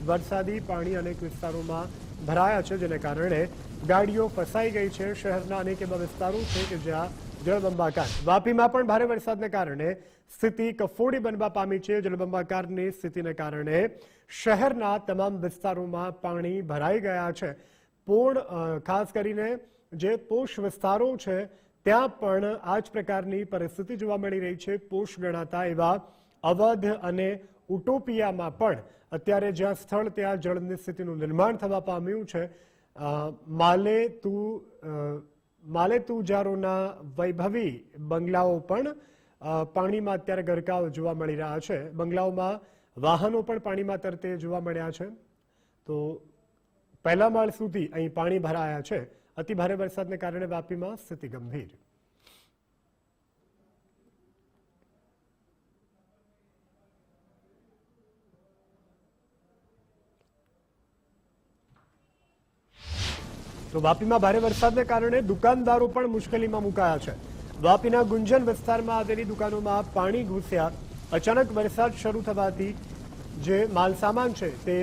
વરસાદી પાણી અનેક વિસ્તારોમાં ભરાયા છે, જેને કારણે ગાડીઓ ફસાઈ ગઈ છે। શહેરના અનેક એવા વિસ્તારો છે કે જ્યાં જળબંબાકાર। વાપીમાં પણ ભારે વરસાદને કારણે સ્થિતિ કફોડી બનવા પામી છે। જળબંબાકારની સ્થિતિને કારણે શહેરના તમામ વિસ્તારોમાં પાણી ભરાઈ ગયા છે। ખાસ કરીને જે પોશ વિસ્તારો છે ત્યાં પણ આ જ પ્રકારની પરિસ્થિતિ જોવા મળી રહી છે। પોશ ગણાતા એવા અવધ અને ઉટોપિયામાં પણ અત્યારે જ્યાં સ્થળ ત્યાં જળની સ્થિતિનું નિર્માણ થવા પામ્યું છે। માલેતુજારોના વૈભવી બંગલાઓ પણ પાણીમાં અત્યારે ગરકાવ જોવા મળી રહ્યા છે। બંગલાઓમાં વાહનો પણ પાણીમાં તરતે જોવા મળ્યા છે। તો પહેલા માળ સુધી અહીં પાણી ભરાયા છે। અતિ ભારે વરસાદને કારણે વાપીમાં સ્થિતિ ગંભીર। તો વાપીમાં ભારે વરસાદને કારણે દુકાનદારો પણ મુશ્કેલીમાં મુકાયા છે। વાપીના ગુંજન વિસ્તારમાં આવેલી દુકાનોમાં પાણી ઘૂસ્યા। અચાનક વરસાદ શરૂ થવાથી જે માલસામાન છે તે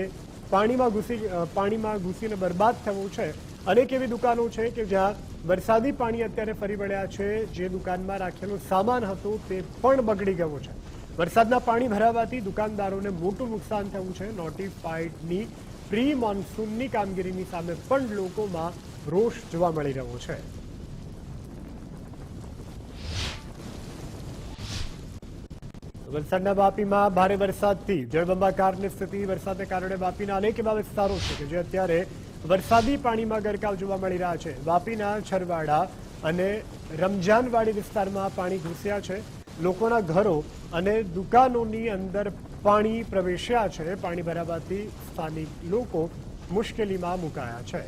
પાણીમાં ઘૂસીને બરબાદ થયો છે। અનેક એવી દુકાનો છે કે જ્યાં વરસાદી પાણી અત્યારે ફરી વળ્યા છે। જે દુકાનમાં રાખેલો સામાન હતો તે પણ બગડી ગયો છે। વરસાદના પાણી ભરાવાથી દુકાનદારોને મોટું નુકસાન થયું છે। નોટિફાઈડની પ્રી મોન્સૂનની કામગીરીની સામે પણ લોકોમાં રોષ જોવા મળી રહ્યો છે। વલસાડના વાપીમાં ભારે વરસાદથી જળબંબાકારની સ્થિતિ। વરસાદને કારણે વાપીના અનેક એવા વિસ્તારો છે કે જે અત્યારે વરસાદી પાણીમાં ગરકાવ જોવા મળી રહ્યા છે। વાપીના છરવાડા અને રમજાનવાડી વિસ્તારમાં પાણી ઘૂસ્યા છે। લોકોના ઘરો અને દુકાનોની અંદર પાણી પ્રવેશ્યા છે। પાણી ભરાવાથી સ્થાનિક લોકો મુશ્કેલીમાં મુકાયા છે।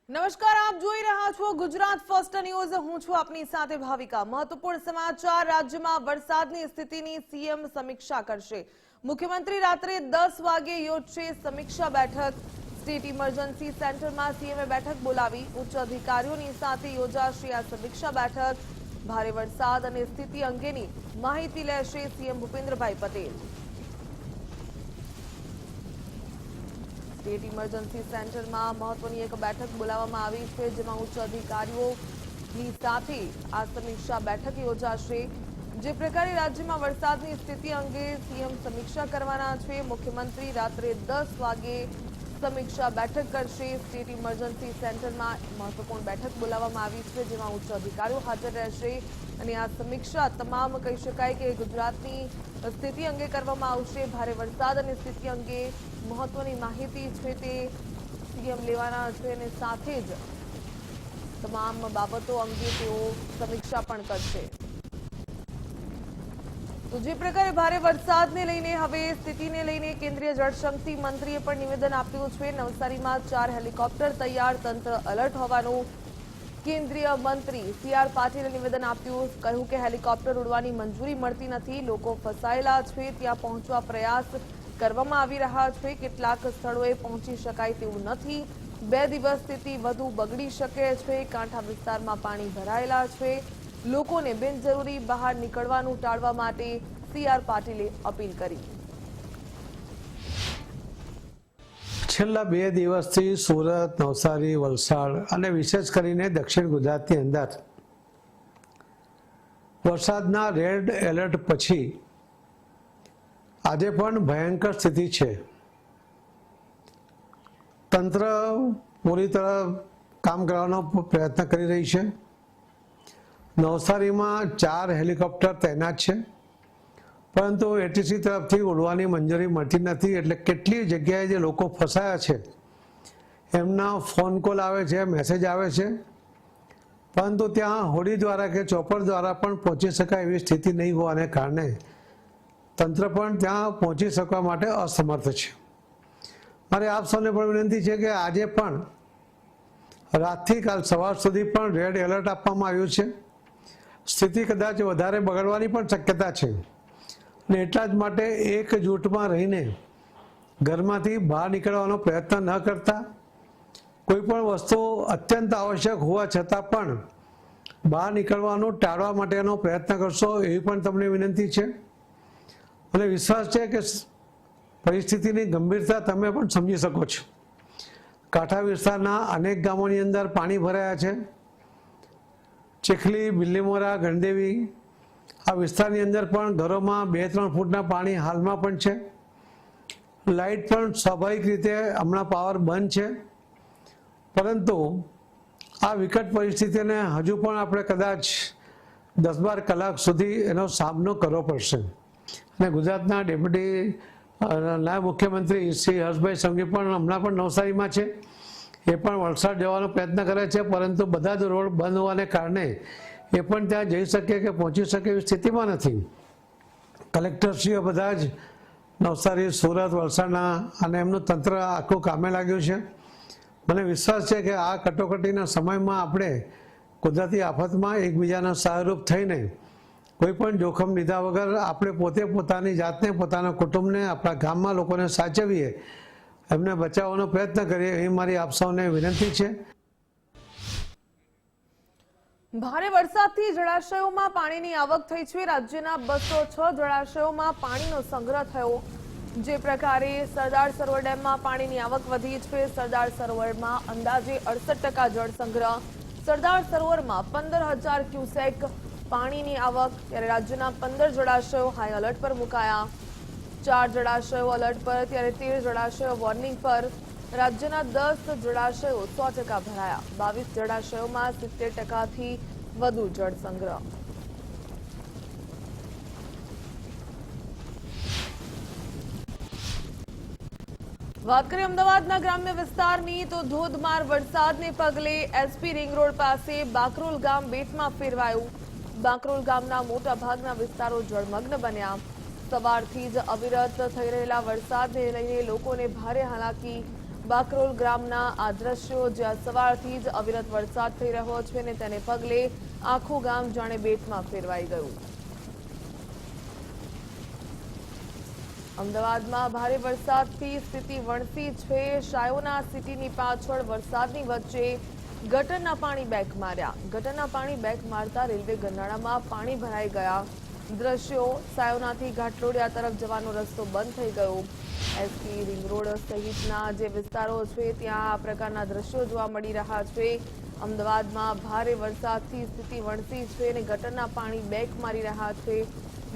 નમસ્કાર, આપ જોઈ રહ્યા છો ગુજરાત ફર્સ્ટ ન્યૂઝ। હું છું આપની સાથે ભાવિકા। મહત્વપૂર્ણ સમાચાર। રાજ્યમાં વરસાદની સ્થિતિની સીએમ સમીક્ષા કરશે। મુખ્યમંત્રી રાત્રે 10 વાગે યોજશે સમીક્ષા બેઠક। સ્ટેટ ઇમરજન્સી સેન્ટરમાં સીએમએ બેઠક બોલાવી। ઉચ્ચ અધિકારીઓની સાથે યોજાશે આ સમીક્ષા બેઠક। ભારે વરસાદ અને સ્થિતિ અંગેની માહિતી લેશે CM Bhupendrabhai Patel. State emergency સેન્ટરમાં મહત્વની એક બેઠક બોલાવવામાં આવી છે, જેમાં ઉચ્ચ અધિકારીઓની સાથે આ સમીક્ષા બેઠક યોજાશે। જે પ્રકારે રાજ્યમાં વરસાદની સ્થિતિ અંગે સીએમ સમીક્ષા કરવાના છે। મુખ્યમંત્રી રાત્રે 10 વાગે સમીક્ષા બેઠક કરશે। સ્ટેટ ઇમરજન્સી સેન્ટરમાં મહત્વપૂર્ણ બેઠક બોલાવવામાં આવી છે, જેમાં ઉચ્ચ અધિકારીઓ હાજર રહેશે અને આ સમીક્ષા તમામ કહી શકાય કે ગુજરાતની સ્થિતિ અંગે કરવામાં આવશે। ભારે વરસાદ અને સ્થિતિ અંગે મહત્વની માહિતી છે તે સીએમ લેવાના છે અને સાથે જ તમામ બાબતો અંગે તેઓ સમીક્ષા પણ કરશે। તો જે પ્રકારે ભારે વરસાદને લઈને હવે સ્થિતિને લઈને કેન્દ્રીય જળશક્તિ મંત્રીએ પણ નિવેદન આપ્યું છે। નવસારીમાં 4 હેલિકોપ્ટર તૈયાર, તંત્ર એલર્ટ હોવાનું કેન્દ્રીય મંત્રી સી.આર. પાટીલે નિવેદન આપ્યું। કહ્યું કે હેલિકોપ્ટર ઉડવાની મંજૂરી મળતી નથી, લોકો ફસાયેલા છે, ત્યાં પહોંચવા પ્રયાસ કરવામાં આવી રહ્યા છે, કેટલાક સ્થળોએ પહોંચી શકાય તેવું નથી। 2 દિવસ સ્થિતિ વધુ બગડી શકે છે। કાંઠા વિસ્તારમાં પાણી ભરાયેલા છે, લોકોને બિનજરૂરી બહાર નીકળવાનું ટાળવા માટે સી.આર. પાટીલે અપીલ કરી। છેલ્લા 2 દિવસથી સુરત, નવસારી, વલસાડ અને વિશેષ કરીને દક્ષિણ ગુજરાતની અંદર વરસાદના રેડ એલર્ટ પછી આજે પણ ભયંકર સ્થિતિ છે। તંત્ર પૂરી તરફ કામ કરવાનો પ્રયત્ન કરી રહી છે। નવસારીમાં 4 હેલિકોપ્ટર તૈનાત છે, પરંતુ એટીસી તરફથી ઉડવાની મંજૂરી મળતી નથી, એટલે કેટલી જગ્યાએ જે લોકો ફસાયા છે એમના ફોન કોલ આવે છે, મેસેજ આવે છે, પરંતુ ત્યાં હોડી દ્વારા કે ચોપર દ્વારા પણ પહોંચી શકાય એવી સ્થિતિ નહીં હોવાને કારણે તંત્ર પણ ત્યાં પહોંચી શકવા માટે અસમર્થ છે। મારે આપ સૌને પણ વિનંતી છે કે આજે પણ રાતથી કાલ સવાર સુધી પણ રેડ એલર્ટ આપવામાં આવ્યું છે। સ્થિતિ કદાચ વધારે બગડવાની પણ શક્યતા છે અને એટલા જ માટે એક જૂથમાં રહીને ઘરમાંથી બહાર નીકળવાનો પ્રયત્ન ન કરતા, કોઈ પણ વસ્તુ અત્યંત આવશ્યક હોવા છતાં પણ બહાર નીકળવાનું ટાળવા માટેનો પ્રયત્ન કરશો એવી પણ તમને વિનંતી છે। અને વિશ્વાસ છે કે પરિસ્થિતિની ગંભીરતા તમે પણ સમજી શકો છો। કાંઠા વિસ્તારના અનેક ગામોની અંદર પાણી ભરાયા છે। ચીખલી, બિલ્લીમોરા, ગણદેવી આ વિસ્તારની અંદર પણ ઘરોમાં 2-3 ફૂટના પાણી હાલમાં પણ છે। લાઇટ પણ સ્વાભાવિક રીતે હમણાં પાવર બંધ છે, પરંતુ આ વિકટ પરિસ્થિતિને હજુ પણ આપણે કદાચ 10-12 કલાક સુધી એનો સામનો કરવો પડશે। અને ગુજરાતના ડેપ્યુટી નાયબ મુખ્યમંત્રી શ્રી હર્ષભાઈ સંઘવી પણ હમણાં પણ નવસારીમાં છે। એ પણ વલસાડ જવાનો પ્રયત્ન કરે છે, પરંતુ બધા જ રોડ બંધ હોવાને કારણે એ પણ ત્યાં જઈ શકે કે પહોંચી શકે એવી સ્થિતિમાં નથી। કલેક્ટરશ્રીઓ બધા જ નવસારી, સુરત, વલસાડના અને એમનું તંત્ર આખું કામે લાગ્યું છે। મને વિશ્વાસ છે કે આ કટોકટીના સમયમાં આપણે કુદરતી આફતમાં એકબીજાના સહાયરૂપ થઈને કોઈ પણ જોખમ લીધા વગર આપણે પોતે પોતાની જાતને, પોતાના કુટુંબને, આપણા ગામમાં લોકોને સાચવીએ, એમને બચાવવાનો પ્રયત્ન કરીએ એ મારી આપ સૌને વિનંતી છે। ભારે વરસાદથી જળાશયોમાં પાણીની આવક થઈ છે। રાજ્યના 206 જળાશયોમાં પાણીનો સંગ્રહ થયો। જે પ્રકારે સરદાર સરોવર ડેમમાં પાણીની આવક વધી છે। સરદાર સરોવરમાં અંદાજે 68% જળ સંગ્રહ। સરદાર સરોવરમાં 15,000 ક્યુસેક પાણીની આવક। ત્યારે રાજ્યના 15 જળાશયો હાઈ એલર્ટ પર મુકાયા। 4 જળાશયો એલર્ટ પર, ત્યારે 13 જળાશયો વોર્નિંગ પર। રાજ્યના 10 જળાશયો 100% ભરાયા। 22 જળાશયોમાં 70%થી વધુ જળ સંગ્રહ। વાત કરીએ અમદાવાદના ગ્રામ્ય વિસ્તારની, તો ધોધમાર વરસાદને પગલે એસપી રિંગ રોડ પાસે બાકરોલ ગામ બેટમાં ફેરવાયું। બાકરોલ ગામના મોટા ભાગના વિસ્તારો જળમગ્ન બન્યા। સવારથી જ અવિરત થઈ રહેલા વરસાદને લઈને લોકોને ભારે હાલાકી। બાકરોલ ગામના આ દ્રશ્યો, જ્યાં સવારથી જ અવિરત વરસાદ થઈ રહ્યો છે અને તેને પગલે આખું ગામ જાણે બેટમાં ફેરવાઈ ગયું। અમદાવાદમાં ભારે વરસાદથી સ્થિતિ વણસી છે। શાયોના સિટીની પાછળ વરસાદની વચ્ચે ગટરના પાણી બેક માર્યા। ગટરના પાણી બેક મારતા રેલવે ગરનાળામાં પાણી ભરાઈ ગયા। દ્રશ્યો, સાયોનાથી ઘાટલોડિયા તરફ જવાનો રસ્તો બંધ થઈ ગયો। એસપી રિંગ રોડ સહિતના જે વિસ્તારો છે ત્યાં આ પ્રકારના દ્રશ્યો જોવા મળી રહ્યા છે। અમદાવાદમાં ભારે વરસાદથી સ્થિતિ વણસી છે અને ગટરના પાણી બેક મારી રહ્યા છે।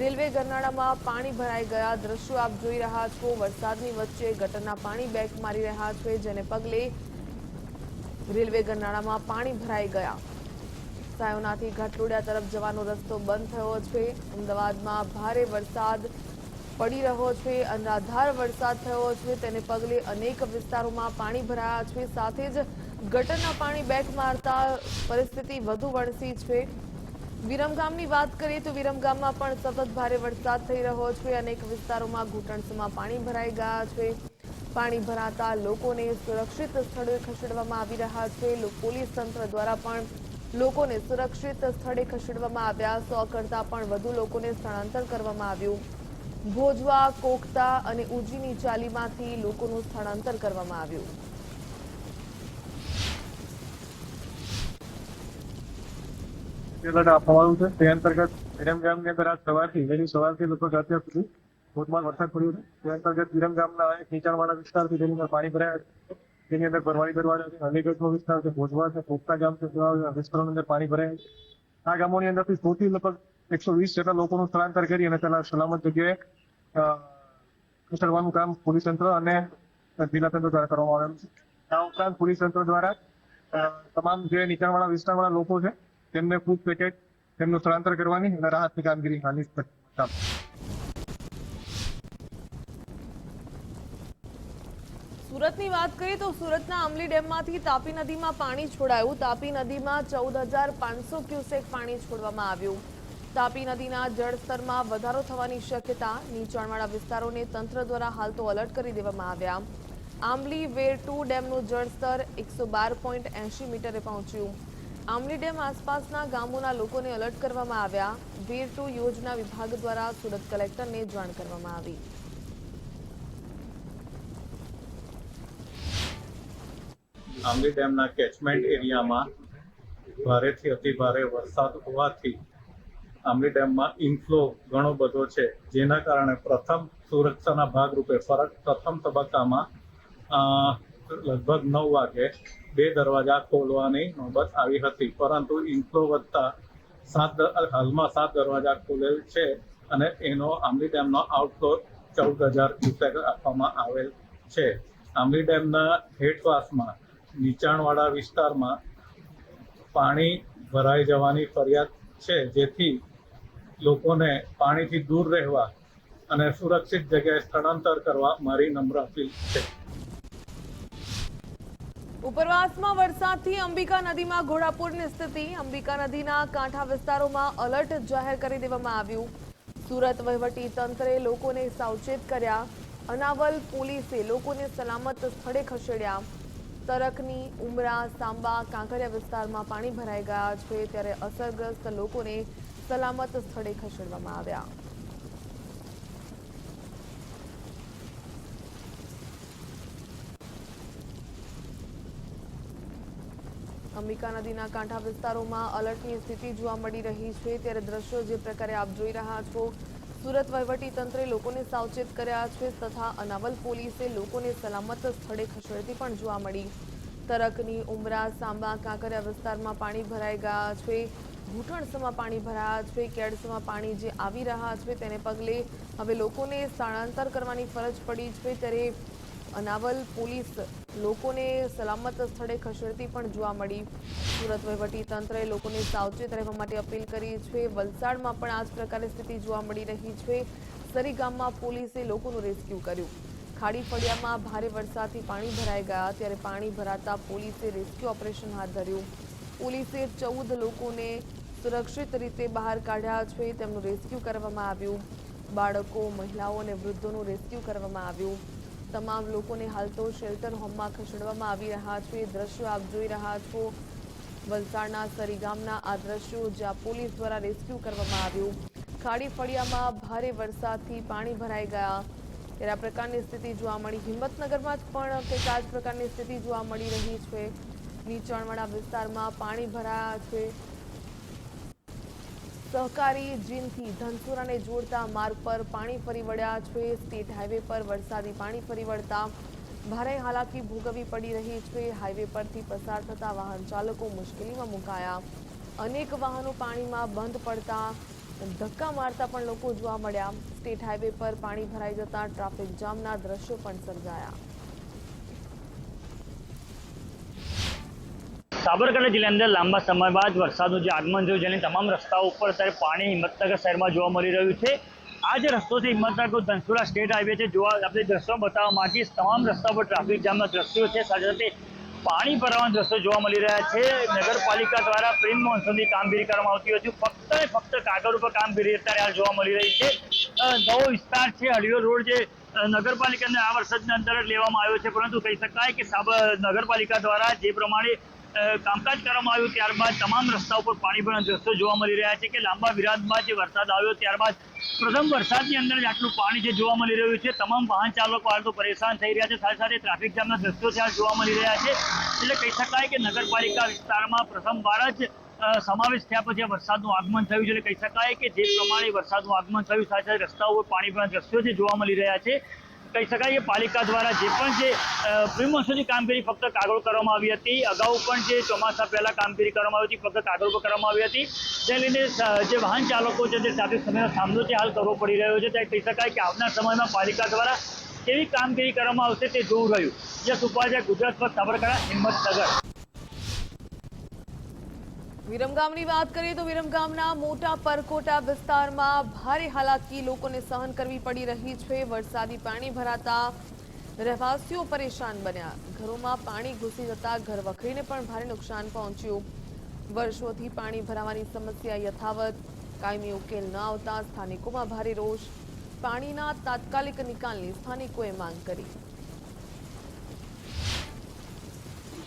રેલવે ગરનાળામાં પાણી ભરાઈ ગયા। દ્રશ્યો આપ જોઈ રહ્યા છો। વરસાદની વચ્ચે ગટરના પાણી બેક મારી રહ્યા છે, જેને પગલે રેલવે ગરનાળામાં પાણી ભરાઈ ગયા। સાયોનાથી ઘાટલોડિયા તરફ જવાનો રસ્તો બંધ થયો છે। અમદાવાદમાં ભારે વરસાદ પડી રહ્યો છે, અનરાધાર વરસાદ થયો છે, તેને પગલે અનેક વિસ્તારોમાં પાણી ભરાયા છે. સાથે જ ગટરના પાણી બેક મારતા પરિસ્થિતિ વધુ વણસી છે. વિરમગામની વાત કરીએ તો વિરમગામમાં પણ સતત ભારે વરસાદ થઈ રહ્યો છે. અનેક વિસ્તારોમાં ઘૂંટણસમાં પાણી ભરાઈ ગયા છે. પાણી ભરાતા લોકોને સુરક્ષિત સ્થળે ખસેડવામાં આવી રહ્યા છે. પોલીસ તંત્ર દ્વારા પણ લોકોને સુરક્ષિત સ્થળે ખસેડવામાં આવ્યા. 100 કરતા પણ વધુ લોકોને સ્થળાંતર કરવામાં આવ્યું. ભોજવા, કોકતા અને ઉજીની ચાલીમાંથી લોકોનું સ્થળાંતર કરવામાં આવ્યું. આપવાનું છે તે અંતર્ગત વિરમગામની અંદર આજ સવારથી લગભગ અત્યાર સુધી ધોધમાર વરસાદ પડ્યો છે. તે અંતર્ગત વિરમગામના એક નીચાણવાળા વિસ્તારથી તેની અંદર પાણી ભરાયા છે. તેની અંદર ભરવાડી દરવાજા છે, અલીગઢનો વિસ્તાર છે, ભોજવા છે, કોકતા ગામ છે, તેવા વિસ્તારોની અંદર પાણી ભરાયા છે. આ ગામોની અંદરથી 100 થી લગભગ 120 જેટલા લોકોનું સ્થળાંતર કરી અને તેના સલામત જગ્યાએ ખસેડવાનું કામ પોલીસ તંત્ર અને જિલ્લા તંત્ર દ્વારા કરવામાં આવેલું છે. આ ઉપરાંત પોલીસ તંત્ર દ્વારા તમામ જે નીચાણવાળા વિસ્તારવાળા લોકો છે તેમને ફૂડ પેકેટ તેમનું સ્થળાંતર કરવાની અને રાહતની કામગીરી હાલની ચાલુ. સુરતની વાત કરીએ તો સુરતના અમલી ડેમમાંથી તાપી નદીમાં પાણી છોડાયું. તાપી નદીમાં 14,500 ક્યુસેક પાણી છોડવામાં આવ્યું. તાપી નદીના જળસ્તરમાં વધારો થવાની શક્યતા. નીચાણવાળા વિસ્તારોને તંત્ર દ્વારા હાલ તો એલર્ટ કરી દેવામાં આવ્યા. આંબલી વેર 2 ડેમનું જળસ્તર 112.80 મીટરે પહોંચ્યું. આંબલી ડેમ આસપાસના ગામોના લોકોને એલર્ટ કરવામાં આવ્યા. વેર 2 યોજના વિભાગ દ્વારા સુરત કલેક્ટરને જાણ કરવામાં આવી. આંબલી ડેમના કેચમેન્ટ એરિયામાં ભારેથી અતિ ભારે વરસાદ હોવાથી આંબલી ડેમમાં ઇનફ્લો ઘણો બધો છે, જેના કારણે પ્રથમ સુરક્ષાના ભાગરૂપે પ્રથમ તબક્કામાં લગભગ 9 વાગે 2 દરવાજા ખોલવાની નોબત આવી હતી, પરંતુ ઇનફ્લો વધતા હાલમાં 7 દરવાજા ખોલેલ છે અને એનો આંબલી ડેમનો આઉટફ્લો 14,000 ક્યુસેક આપવામાં આવેલ છે. આંબલી ડેમના હેડવાસમાં નીચાણવાળા વિસ્તારમાં પાણી ભરાઈ જવાની ફરિયાદ છે, જેથી લોકોને પાણીથી દૂર રહેવા અને સુરક્ષિત જગ્યાએ સ્થળાંતર કરવા મારી નમ્ર અપીલ છે. ઉપરવાસમાં વરસાદથી અંબિકા નદીમાં ઘોડાપૂરની સ્થિતિ. અંબિકા નદીના કાંઠા વિસ્તારોમાં એલર્ટ જાહેર કરી દેવામાં આવ્યું. સુરત વહીવટી તંત્રે લોકોને સાવચેત કર્યા. અનાવલ પોલીસે લોકોને સલામત સ્થળે ખસેડ્યા. તરકની, ઉમરા, સાંબા, કાંકરિયા વિસ્તારમાં પાણી ભરાઈ ગયા છે, ત્યારે અસરગ્રસ્ત લોકોને સલામત સ્થળે ખસેડવામાં આવ્યા. અંબિકા નદીના કાંઠા વિસ્તારોમાં એલર્ટની સ્થિતિ જોવા મળી રહી છે, ત્યારે દ્રશ્યો જે પ્રકારે આપ જોઈ રહ્યા છો. સુરત વહીવટી તંત્રે લોકોને સાવચેત કર્યા છે તથા અનાવલ પોલીસે લોકોને સલામત સ્થળે ખસેડતી પણ જોવા મળી. તરકની, ઉમરા, સાંબા, કાંકરિયા વિસ્તારમાં પાણી ભરાઈ ગયા છે. ઘૂંટણસમાં પાણી ભરાયા છે. કેડસમાં પાણી જે આવી રહ્યા છે તેને પગલે હવે લોકોને સ્થળાંતર કરવાની ફરજ પડી છે, ત્યારે અનાવલ પોલીસ લોકોને સલામત સ્થળે ખસેડતી પણ જોવા મળી. સુરત વહીવટી તંત્રએ લોકોને સાવચેત રહેવા માટે અપીલ કરી છે. વલસાડમાં પણ આ જ પ્રકારે સ્થિતિ જોવા મળી રહી છે. સરી ગામમાં પોલીસે લોકોનું રેસ્ક્યુ કર્યું. ખાડી ફળિયામાં ભારે વરસાદથી પાણી ભરાઈ ગયા, ત્યારે પાણી ભરાતા પોલીસે રેસ્ક્યુ ઓપરેશન હાથ ધર્યું. પોલીસે 14 લોકોને સુરક્ષિત રીતે બહાર કાઢ્યા છે. તેમનું રેસ્ક્યુ કરવામાં આવ્યું. બાળકો, મહિલાઓ અને વૃદ્ધોનું રેસ્ક્યુ કરવામાં આવ્યું. તમામ લોકોને હાલ તો શેલ્ટર હોમમાં ખસેડવામાં આવી રહ્યા છે. દ્રશ્યો આપ જોઈ રહ્યા છો. વલસાડના સરી ગામના આ દ્રશ્યો જ્યાં પોલીસ દ્વારા રેસ્ક્યુ કરવામાં આવ્યું. ખાડી ફળિયામાં ભારે વરસાદથી પાણી ભરાઈ ગયા, ત્યારે આ પ્રકારની સ્થિતિ જોવા મળી. હિંમતનગરમાં પણ કંઈક આ જ પ્રકારની સ્થિતિ જોવા મળી રહી છે. નીચાણવાળા વિસ્તારમાં પાણી ભરાયા છે. સહકારી જીનથી ધનસુરાને જોડતા માર્ગ પર પાણી ફરી વળ્યા છે. સ્ટેટ હાઈવે પર વરસાદી પાણી ફરી વળતા ભારે હાલાકી ભોગવવી પડી રહી છે. હાઈવે પરથી પસાર થતા વાહન ચાલકો મુશ્કેલીમાં મુકાયા. અનેક વાહનો પાણીમાં બંધ પડતા ધક્કા મારતા પણ લોકો જોવા મળ્યા. સ્ટેટ હાઈવે પર પાણી ભરાઈ જતા ટ્રાફિક જામના દ્રશ્યો પણ સર્જાયા. સાબરકાંઠા જિલ્લાની અંદર લાંબા સમય બાદ વરસાદનું જે આગમન થયું, જેની તમામ રસ્તાઓ ઉપર અત્યારે પાણી હિંમતનગર શહેરમાં જોવા મળી રહ્યું છે. આ જે રસ્તો છે હિંમતનગર ધનસુરા સ્ટેટ હાઈવે છે, જોવા આપણે દ્રશ્યો બતાવવા માંગીશ, તમામ રસ્તા પર ટ્રાફિક જામના દ્રશ્યો છે, સાથે સાથે પાણી ભરાવાના દ્રશ્યો જોવા મળી રહ્યા છે। નગરપાલિકા દ્વારા પ્રી મોન્સૂનની કામગીરી કરવામાં આવતી હતી, ફક્ત કાગળ ઉપર કામગીરી અત્યારે હાલ જોવા મળી રહી છે। નવો વિસ્તાર છે હળિયો રોડ, જે નગરપાલિકાને આ વર્ષની અંદર જ લેવામાં આવ્યો છે, પરંતુ કહી શકાય કે નગરપાલિકા દ્વારા જે પ્રમાણે કામકાજ કરવામાં આવ્યું ત્યારબાદ તમામ રસ્તા ઉપર પાણી ભરાવાના દ્રશ્યો જોવા મળી રહ્યા છે કે લાંબા વિરામ બાદ જે વરસાદ આવ્યો ત્યારબાદ પ્રથમ વરસાદની અંદર જ આટલું પાણી જે જોવા મળી રહ્યું છે। તમામ વાહન ચાલકો હાલ તો પરેશાન થઈ રહ્યા છે, સાથે સાથે ટ્રાફિક જામના દ્રશ્યો ત્યાં જોવા મળી રહ્યા છે। એટલે કહી શકાય કે નગરપાલિકા વિસ્તારમાં પ્રથમવાર જ સમાવેશ થયા પછી વરસાદનું આગમન થયું છે। એટલે કહી શકાય કે જે પ્રમાણે વરસાદનું આગમન થયું, સાથે સાથે રસ્તાઓ પર પાણી ભરાવાના દ્રશ્યો જે જોવા મળી રહ્યા છે। કહી શકાય કે પાલિકા દ્વારા જે પણ જે પ્રી મોન્સૂનની કામગીરી ફક્ત કાગળ કરવામાં આવી હતી, અગાઉ પણ જે ચોમાસા પહેલા કામગીરી કરવામાં આવી હતી ફક્ત કાગળ પર કરવામાં આવી હતી, તેને લઈને જે વાહન ચાલકો છે તે ટ્રાફિક સમયનો સામનો છે હાલ કરવો પડી રહ્યો છે। ત્યારે કહી શકાય કે આવનાર સમયમાં પાલિકા દ્વારા કેવી કામગીરી કરવામાં આવશે તે જોવું રહ્યું। જે સુપાજા ગુજરાત પર સાબરકાંઠા હિંમતનગર। વિરમગામની વાત કરીએ તો વિરમગામના મોટા પરકોટા વિસ્તારમાં ભારે હાલાકી લોકોને સહન કરવી પડી રહી છે। વરસાદી પાણી ભરાતા રહેવાસીઓ પરેશાન બન્યા, ઘરોમાં પાણી ઘૂસી જતા ઘર વખરીને પણ ભારે નુકસાન પહોંચ્યું। વર્ષોથી પાણી ભરાવાની સમસ્યા યથાવત, કાયમી ઉકેલ ન આવતા સ્થાનિકોમાં ભારે રોષ, પાણીના તાત્કાલિક નિકાલની સ્થાનિકોએ માંગ કરી।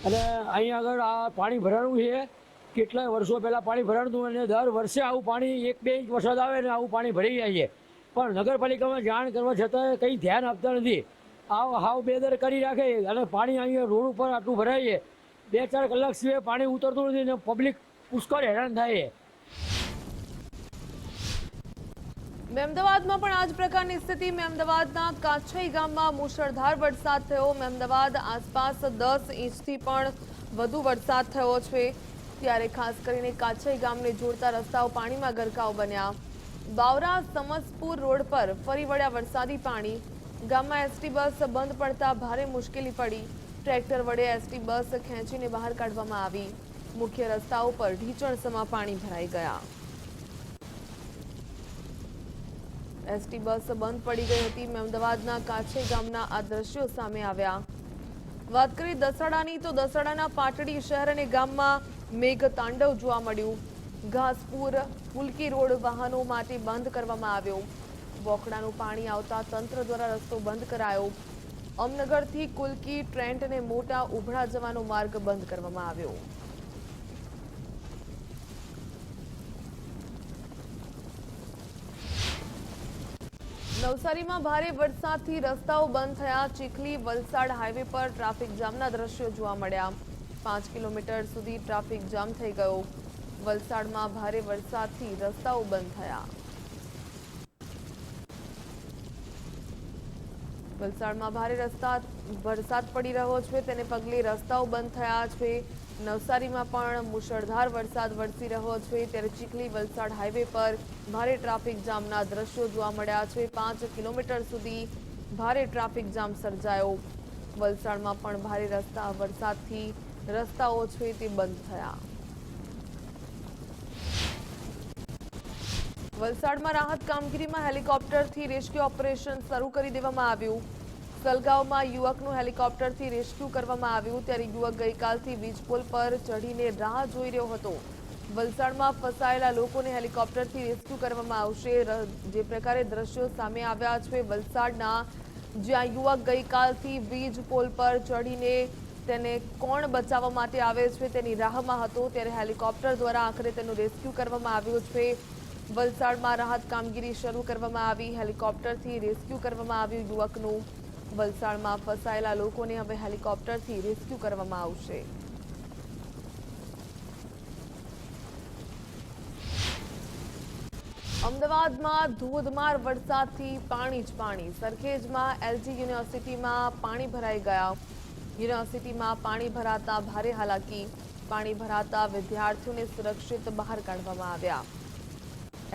અને અહીં આગળ આ પાણી ભરાણું છે, કેટલાય વર્ષો પહેલાં પાણી ભરાણું હતું અને દર વર્ષે આવું પાણી 1-2 ઇંચ વરસાદ આવે ને આવું પાણી ભરાઈ જાય છે, પણ નગરપાલિકામાં જાણ કરવા છતાં કંઈ ધ્યાન આપતા નથી। હાવ બેદર કરી રાખે અને પાણી અહીંયા રોડ ઉપર આટલું ભરાય છે, 2-4 કલાક સિવાય પાણી ઉતરતું નથી ને પબ્લિક પુષ્કળ હેરાન થાય છે। મહેમદાવાદમાં પણ આ જ પ્રકારની સ્થિતિ। મહેમદાવાદના કાછઈ ગામમાં મુશળધાર વરસાદ થયો। મહેમદાવાદ આસપાસ 10 ઇંચથી પણ વધુ વરસાદ થયો છે, ત્યારે ખાસ કરીને કાછઈ ગામને જોડતા રસ્તાઓ પાણીમાં ગરકાવ બન્યા। બાવરા સમસપુર રોડ પર ફરી વળ્યા વરસાદી પાણી, ગામમાં એસટી બસ બંધ પડતા ભારે મુશ્કેલી પડી। ટ્રેક્ટર વડે એસટી બસ ખેંચીને બહાર કાઢવામાં આવી। મુખ્ય રસ્તાઓ પર ઢીચણસમાં પાણી ભરાઈ ગયા। એસટી બસ બંધ પડી ગઈ હતી। મહેમદાવાદના કાછઈ ગામના આ દ્રશ્યો સામે આવ્યા। વાત કરીએ દસાડાની તો દસાડાના પાટડી શહેર અને ગામમાં મેઘ તાંડવ જોવા મળ્યું। ઘાસપુર ફુલકી રોડ વાહનો માટે બંધ કરવામાં આવ્યો। બોકડાનું પાણી આવતા તંત્ર દ્વારા રસ્તો બંધ કરાયો। અમનગરથી કુલકી, ટ્રેન્ટ અને મોટા ઉભરા જવાનો માર્ગ બંધ કરવામાં આવ્યો। નવસારીમાં ભારે વરસાદથી રસ્તાઓ બંધ થયા। ચીખલી વલસાડ હાઈવે પર ટ્રાફિક જામના દ્રશ્યો જોવા મળ્યા। 5 કિલોમીટર સુધી ટ્રાફિક જામ થઈ ગયો। વલસાડમાં ભારે વરસાદથી રસ્તાઓ બંધ થયા। વલસાડમાં ભારે વરસાદ પડી રહ્યો છે, તેને પગલે રસ્તાઓ બંધ થયા છે। નવસારીમાં પણ મુશળધાર વરસાદ વરસી રહ્યો છે, ત્યારે ચીખલી વલસાડ હાઈવે પર ભારે ટ્રાફિક જામના દ્રશ્યો જોવા મળ્યા છે। 5 કિલોમીટર સુધી ભારે ટ્રાફિક જામ સર્જાયો। વલસાડમાં પણ ભારે વરસાદથી રસ્તાઓ છે તે બંધ થયા। વલસાડમાં રાહત કામગીરીમાં હેલિકોપ્ટરથી રેસ્ક્યુ ઓપરેશન શરૂ કરી દેવામાં આવ્યું। સલગાવમાં યુવકનું હેલિકોપ્ટરથી રેસ્ક્યુ કરવામાં આવ્યું, ત્યારે યુવક ગઈકાલથી વીજપોલ પર ચઢીને રાહ જોઈ રહ્યો હતો। વલસાડમાં ફસાયેલા લોકોને હેલિકોપ્ટરથી રેસ્ક્યુ કરવામાં આવશે। જે પ્રકારે દ્રશ્યો સામે આવ્યા છે વલસાડના, જ્યાં યુવક ગઈકાલથી વીજ પોલ પર ચઢીને તેને કોણ બચાવવા માટે આવે છે તેની રાહમાં હતો, ત્યારે હેલિકોપ્ટર દ્વારા આખરે તેનું રેસ્ક્યુ કરવામાં આવ્યું છે। વલસાડમાં રાહત કામગીરી શરૂ કરવામાં આવી। હેલિકોપ્ટરથી રેસ્ક્યુ કરવામાં આવ્યું યુવકનું। વલસાડમાં ફસાયેલા લોકોને હવે હેલિકોપ્ટરથી રેસ્ક્યુ કરવામાં આવશે। અમદાવાદમાં ધોધમાર વરસાદથી પાણી જ પાણી। સરખેજમાં એલજી યુનિવર્સિટીમાં પાણી ભરાઈ ગયા। યુનિવર્સિટીમાં પાણી ભરાતા ભારે હાલાકી, પાણી ભરાતા વિદ્યાર્થીઓને સુરક્ષિત બહાર કાઢવામાં આવ્યા।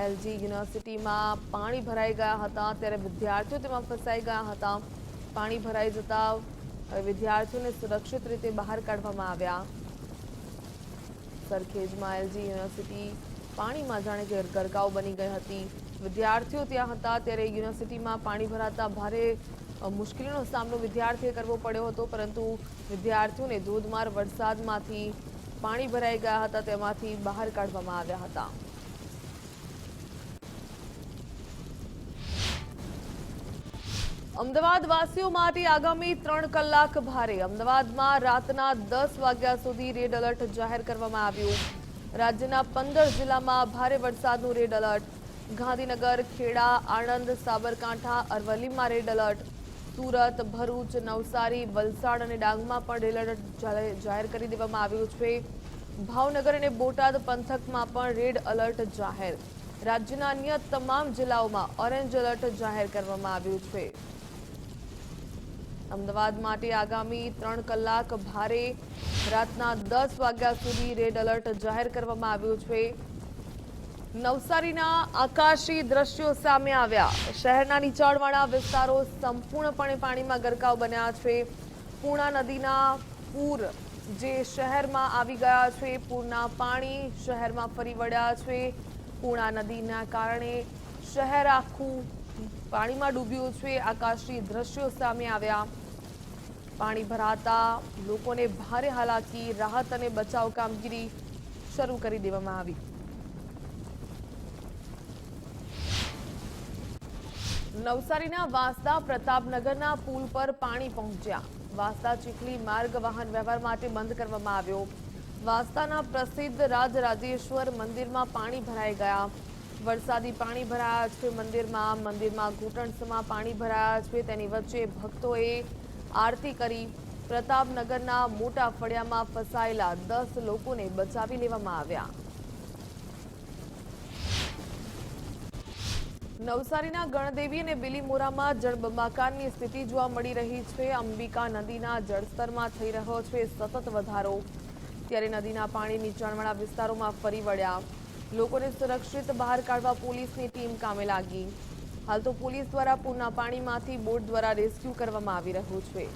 એલજી યુનિવર્સિટીમાં પાણી ભરાઈ ગયા હતા, ત્યારે વિદ્યાર્થીઓ તેમાં ફસાઈ ગયા હતા। પાણી ભરાઈ જતા વિદ્યાર્થીઓને સુરક્ષિત રીતે બહાર કાઢવામાં આવ્યા। સરખેજમાં એલજી યુનિવર્સિટી પાણીમાં જાણે કે ગરકાવ બની ગઈ હતી। વિદ્યાર્થીઓ ત્યાં હતા ત્યારે યુનિવર્સિટીમાં પાણી ભરાતા ભારે મુશ્કેલીનો સામનો વિદ્યાર્થીએ કરવો પડ્યો હતો, પરંતુ વિદ્યાર્થીઓને ધોધમાર વરસાદમાંથી પાણી ભરાઈ ગયા હતા તેમાંથી બહાર કાઢવામાં આવ્યા હતા. અમદાવાદ વાસીઓ માટે આગામી 3 કલાક ભારે. અમદાવાદમાં રાતના 10 વાગ્યા સુધી રેડ એલર્ટ જાહેર કરવામાં આવ્યું. રાજ્યના 15 જિલ્લામાં ભારે વરસાદનું રેડ એલર્ટ. ગાંધીનગર, ખેડા, આણંદ, સાબરકાંઠા, અરવલ્લીમાં રેડ એલર્ટ. સુરત, ભરૂચ, નવસારી, વલસાડ અને ડાંગમાં પણ રેડ એલર્ટ જાહેર કરી દેવામાં આવ્યું છે. ભાવનગર અને બોટાદ પંથકમાં પણ રેડ એલર્ટ જાહેર. રાજ્યના અન્ય તમામ જિલ્લાઓમાં ઓરેન્જ એલર્ટ જાહેર કરવામાં આવ્યું છે. અમદાવાદ માટે આગામી 3 કલાક ભારે. રાતના 10 વાગ્યા સુધી રેડ એલર્ટ જાહેર કરવામાં આવ્યું છે. નવસારીના આકાશી દ્રશ્યો સામે આવ્યા. શહેરના નીચાણવાળા વિસ્તારો સંપૂર્ણપણે પાણીમાં ગરકાવ બન્યા છે. પૂર્ણા નદીના પૂર જે શહેરમાં આવી ગયા છે, પૂરના પાણી શહેરમાં ફરી વળ્યા છે. પૂર્ણા નદીના કારણે શહેર આખું પાણીમાં ડૂબ્યું છે. આકાશી દ્રશ્યો સામે આવ્યા. પાણી ભરાતા લોકોને ભારે હાલાકી. રાહત અને બચાવ કામગીરી શરૂ કરી દેવામાં આવી. નવસારીના વાંસદા પ્રતાપનગરના પુલ પર પાણી પહોંચ્યા. વાંસદા ચીખલી માર્ગ વાહન વ્યવહાર માટે બંધ કરવામાં આવ્યો. વાંસદાના પ્રસિદ્ધ રાજરાજેશ્વર મંદિરમાં પાણી ભરાઈ ગયા. વરસાદી પાણી ભરાયા છે. મંદિરમાં ઘૂંટણસમાં પાણી ભરાયા છે. તેની વચ્ચે ભક્તોએ આરતી કરી. પ્રતાપનગરના મોટા ફળિયામાં ફસાયેલા 10 લોકોને બચાવી લેવામાં આવ્યા. નવસારીના ગણદેવી અને બિલીમોરામાં જળબંબાકારની સ્થિતિ જોવા મળી રહી છે. અંબિકા નદીના જળસ્તરમાં થઈ રહ્યો છે સતત વધારો. ત્યારે નદીના પાણી નીચાણવાળા વિસ્તારોમાં ફરી વળ્યા. લોકોને સુરક્ષિત બહાર કાઢવા પોલીસની ટીમ કામે લાગી. હાલ તો પોલીસ દ્વારા પૂરના પાણીમાંથી બોટ દ્વારા રેસ્ક્યુ કરવામાં આવી રહ્યું છે.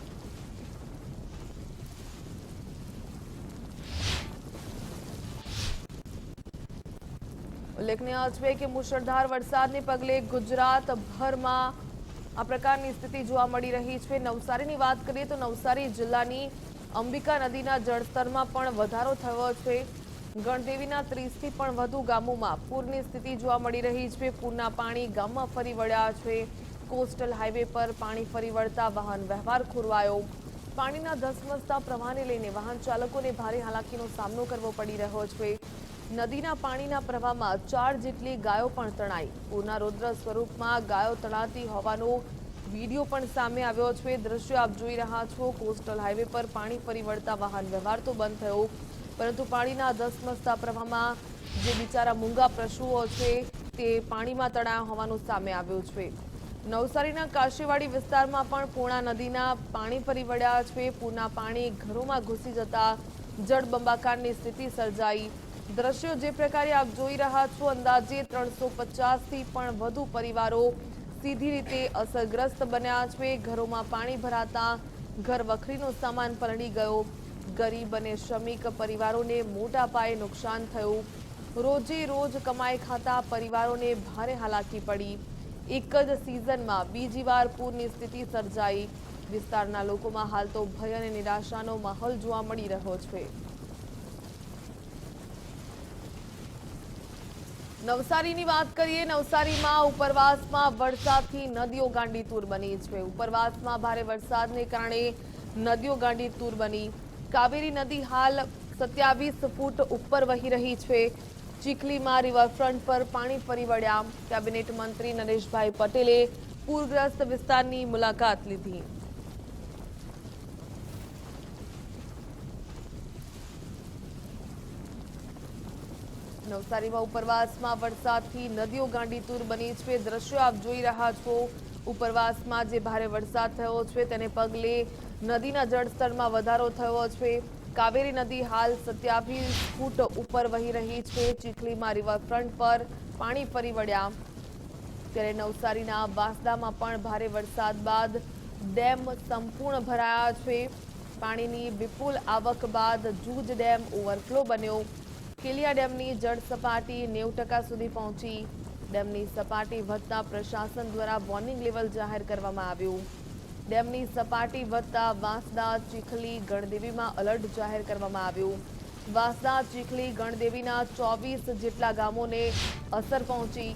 ઉલ્લેખનીય છે કે મુશળધાર વરસાદને પગલે ગુજરાતભરમાં આ પ્રકારની સ્થિતિ જોવા મળી રહી છે. નવસારીની વાત કરીએ તો નવસારી જિલ્લાની અંબિકા નદીના જળસ્તરમાં પણ વધારો થયો છે. ગણદેવીના 30થી પણ વધુ ગામોમાં પૂરની સ્થિતિ જોવા મળી રહી છે. પૂરના પાણી ગામમાં ફરી વળ્યા છે. કોસ્ટલ હાઈવે પર પાણી ફરી વળતા વાહન વ્યવહાર ખોરવાયો. પાણીના ધસમસતા પ્રવાહને લઈને વાહન ચાલકોને ભારે હાલાકીનો સામનો કરવો પડી રહ્યો છે. નદીના પાણીના પ્રવાહમાં 4 જેટલી ગાયો પણ તણાઈ. પૂરના રૌદ્ર સ્વરૂપમાં ગાયો તણાતી હોવાનો વિડીયો પણ સામે આવ્યો છે. દ્રશ્યો આપ જોઈ રહ્યા છો. કોસ્ટલ હાઈવે પર પાણી ફરી વળતા વાહન વ્યવહાર તો બંધ થયો, પરંતુ પાણીના ધસમસતા પ્રવાહમાં જે બિચારા મૂંગા પશુઓ છે તે પાણીમાં તણાયા હોવાનું સામે આવ્યું છે. નવસારીના કાશીવાડી વિસ્તારમાં પણ પૂર્ણા નદીના પાણી ફરી વળ્યા છે. પૂરના પાણી ઘરોમાં ઘૂસી જતા જળબંબાકારની સ્થિતિ સર્જાઈ. દ્રશ્યો જે પ્રકારે આપ જોઈ રહ્યા છો, અંદાજે 350થી પણ વધુ પરિવારો સીધી રીતે અસરગ્રસ્ત બન્યા છે. ઘરોમાં પાણી ભરાતા ઘર વખરીનો સામાન પલળી ગયો. ગરીબ અને શ્રમિક પરિવારોને મોટા પાયે નુકસાન થયું. રોજે રોજ કમાઈ ખાતા પરિવારોને ભારે હાલાકી પડી. એક જ સિઝનમાં બીજી વાર પૂરની સ્થિતિ સર્જાઈ. વિસ્તારના લોકોમાં હાલ તો ભય અને નિરાશાનો માહોલ જોવા મળી રહ્યો છે. નવસારીની વાત કરીએ. નવસારીમાં ઉપરવાસમાં વરસાદથી નદીઓ ગાંડીતુર બની છે. ઉપરવાસમાં ભારે વરસાદને કારણે નદીઓ ગાંડીતુર બની. કાવેરી નદી હાલ 27 ફૂટ ઉપર વહી રહી છે. ચીખલીમાં રિવરફ્રન્ટ પર પાણી ફરી વળ્યા. કેબિનેટ મંત્રી નરેશભાઈ પટેલે પૂરગ્રસ્ત વિસ્તારની મુલાકાત લીધી. નવસારીમાં ઉપરવાસમાં વરસાદથી નદીઓ ગાંડીતુર બની છે. દ્રશ્યો આપ જોઈ રહ્યા છો. ઉપરવાસમાં જે ભારે વરસાદ થયો છે તેને પગલે નદીના જળસ્તરમાં વધારો થયો છે. કાવેરી નદી હાલ 27 ફૂટ ઉપર વહી રહી છે. ચીખલીમાં રિવરફ્રન્ટ પર પાણી ફરી વળ્યા. ત્યારે નવસારીના વાંસદામાં પણ ભારે વરસાદ બાદ ડેમ સંપૂર્ણ ભરાયા છે. પાણીની વિપુલ આવક બાદ જૂજ ડેમ ઓવરફ્લો બન્યો. કેલિયા ડેમની જળ સપાટી 90% સુધી પહોંચી. ડેમની સપાટી વધતા પ્રશાસન દ્વારા વોર્નિંગ લેવલ જાહેર કરવામાં આવ્યું. ડેમની સપાટી વધતા વાંસદા, ચીખલી, ગણદેવીમાં એલર્ટ જાહેર કરવામાં આવ્યું. વાંસદા, ચીખલી, ગણદેવીના 24 જેટલા ગામોને અસર પહોંચી.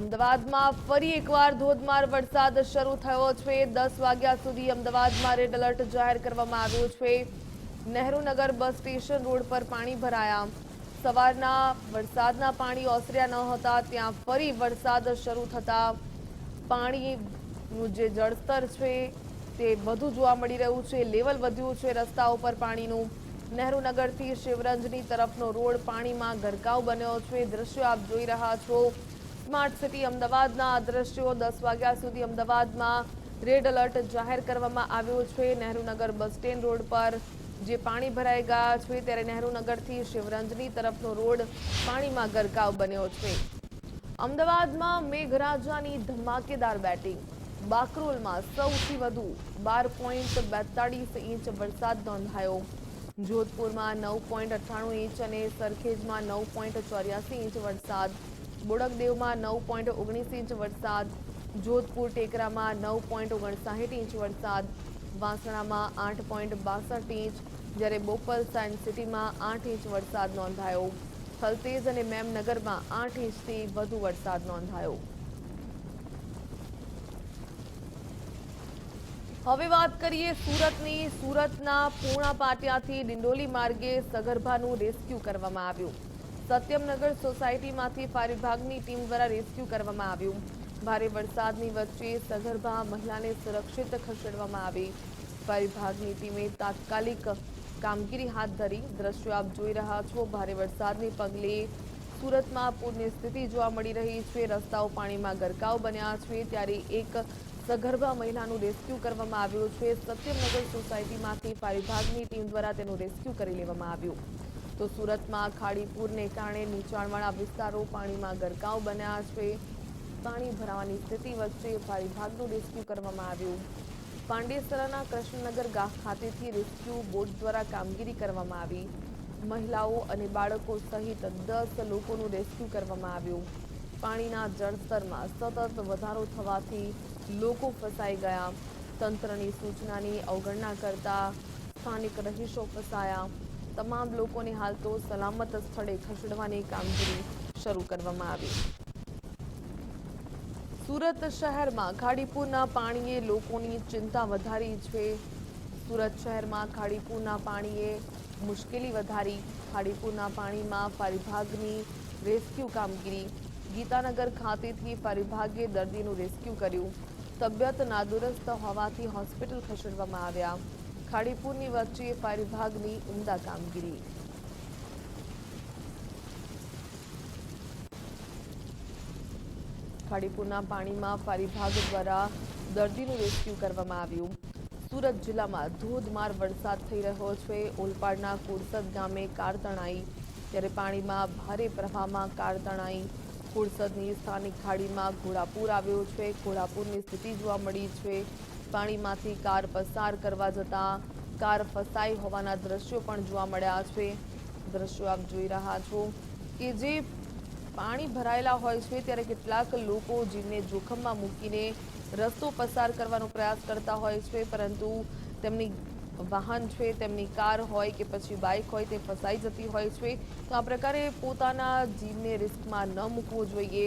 અમદાવાદમાં ફરી એકવાર ધોધમાર વરસાદ શરૂ થયો છે. 10 વાગ્યા સુધી અમદાવાદમાં રેડ એલર્ટ જાહેર કરવામાં આવ્યું છે. નહેરુનગર બસ સ્ટેશન રોડ પર પાણી ભરાયા. સવારના વરસાદના પાણી ઓસર્યા ન હતા, ત્યાં ફરી વરસાદ શરૂ થતા પાણીનું જે જળસ્તર છે તે વધુ જોવા મળી રહ્યું છે. લેવલ વધ્યું છે રસ્તાઓ પર પાણીનું. નહેરુનગરથી શિવરંજની તરફનો રોડ પાણીમાં ગરકાવ બન્યો છે. દ્રશ્યો આપ જોઈ રહ્યા છો. સ્માર્ટ સિટી અમદાવાદના આ દ્રશ્યો. 10 વાગ્યા સુધી અમદાવાદમાં રેડ એલર્ટ જાહેર કરવામાં આવ્યું છે. નહેરુનગર બસ સ્ટેન્ડ રોડ પર જે પાણી ભરાઈ ગયા છે, ત્યારે નહેરુનગરથી શિવરંજની તરફનો રોડ પાણીમાં ગરકાવ બન્યો છે. અમદાવાદમાં મેઘરાજાની ધમાકેદાર બેટિંગ. બાકરોલમાં સૌથી વધુ 12.42 ઇંચ વરસાદ નોંધાયો. જોધપુરમાં 9.98 ઇંચ અને સરખેજમાં 9.84 ઇંચ વરસાદ. બોડકદેવમાં 9.19 ઇંચ વરસાદ. જોધપુર ટેકરામાં 9.59 ઇંચ વરસાદ. વાસણામાં 8.62 ઇંચ, જ્યારે બોપલ સાયન્સ સિટીમાં 8 ઇંચ વરસાદ નોંધાયો. થલતેજ અને મેમનગરમાં 8 ઇંચથી વધુ વરસાદ નોંધાયો. હવે વાત કરીએ સુરતની. સુરતના પૂર્ણા પાટિયાથી ડિંડોલી માર્ગે સગર્ભાનું રેસ્ક્યુ કરવામાં આવ્યું. સત્યમનગર સોસાયટીમાંથી ફાયર વિભાગની ટીમ દ્વારા રેસ્ક્યુ કરવામાં આવ્યું. ભારે વરસાદની વચ્ચે સગર્ભા મહિલાને સુરક્ષિત ખસેડવામાં આવી. ફાયર વિભાગની ટીમે તાત્કાલિક કામગીરી હાથ ધરી. દ્રશ્યો આપ જોઈ રહ્યા છો. ભારે વરસાદને પગલે સુરતમાં પૂરની સ્થિતિ જોવા મળી રહી છે. રસ્તાઓ પાણીમાં ગરકાવ બન્યા છે, ત્યારે એક સગર્ભા મહિલાનું રેસ્ક્યુ કરવામાં આવ્યું છે. સત્યમનગર સોસાયટીમાંથી ફાયર વિભાગની ટીમ દ્વારા તેનું રેસ્ક્યુ કરી લેવામાં આવ્યું. તો સુરતમાં ખાડીપુરને કારણે નીચાણવાળા વિસ્તારો પાણીમાં ગરકાવ બન્યા છે. પાણી ભરાવાની સ્થિતિ વચ્ચે ફાયર વિભાગનું રેસ્ક્યુ કરવામાં આવ્યું. પાંડેસરાના કૃષ્ણનગર ગામ ખાતેથી રેસ્ક્યુ બોટ દ્વારા કામગીરી કરવામાં આવી. મહિલાઓ અને બાળકો સહિત 10 લોકોનું રેસ્ક્યુ કરવામાં આવ્યું. પાણીના જળસ્તરમાં સતત વધારો થવાથી લોકો ફસાઈ ગયા. તંત્રની સૂચનાની અવગણના કરતા સ્થાનિક રહીશો ફસાયા. તમામ લોકોને હાલ તો સલામત સ્થળે ખસેડવાની કામગીરી શરૂ કરવામાં આવી. સુરત શહેરમાં ખાડીપુરના પાણીએ લોકોની ચિંતા વધારી છે. સુરત શહેરમાં ખાડીપુરના પાણીએ મુશ્કેલી વધારી. ખાડીપુરના પાણીમાં ફાયર વિભાગની રેસ્ક્યુ કામગીરી. ગીતાનગર ખાતેથી ફાયર વિભાગે દર્દીનું રેસ્ક્યુ કર્યું. તબિયત નાદુરસ્ત હોવાથી હોસ્પિટલ ખસેડવામાં આવ્યા. ખાડીપુરની વચ્ચે ફાયર વિભાગની ઉમદા કામગીરી. ખાડીપુરના પાણીમાં ફાયર વિભાગ દ્વારા દર્દીનું રેસ્ક્યુ કરવામાં આવ્યું. સુરત જિલ્લામાં ધોધમાર વરસાદ થઈ રહ્યો છે. ઓલપાડના કુરસદ ગામે કાર તણાઈ, ત્યારે પાણીમાં ભારે પ્રવાહમાં કાર તણાઈ. કુરસદની સ્થાનિક ખાડીમાં ઘોડાપુર આવ્યું છે. ઘોડાપુરની સ્થિતિ જોવા મળી છે. પાણીમાંથી કાર પસાર કરવા જતા કાર ફસાઈ હોવાના દ્રશ્યો પણ જોવા મળ્યા છે. દ્રશ્યો આપ જોઈ રહ્યા છો કે જે પાણી ભરાયેલા હોય છે, ત્યારે કેટલાક લોકો જીવને જોખમમાં મૂકીને રસ્તો પસાર કરવાનો પ્રયાસ કરતા હોય છે, પરંતુ તેમની વાહન છે, તેમની કાર હોય કે પછી બાઇક હોય, તે ફસાઈ જતી હોય છે. તો આ પ્રકારે પોતાના જીવને રિસ્કમાં ન મૂકવું જોઈએ.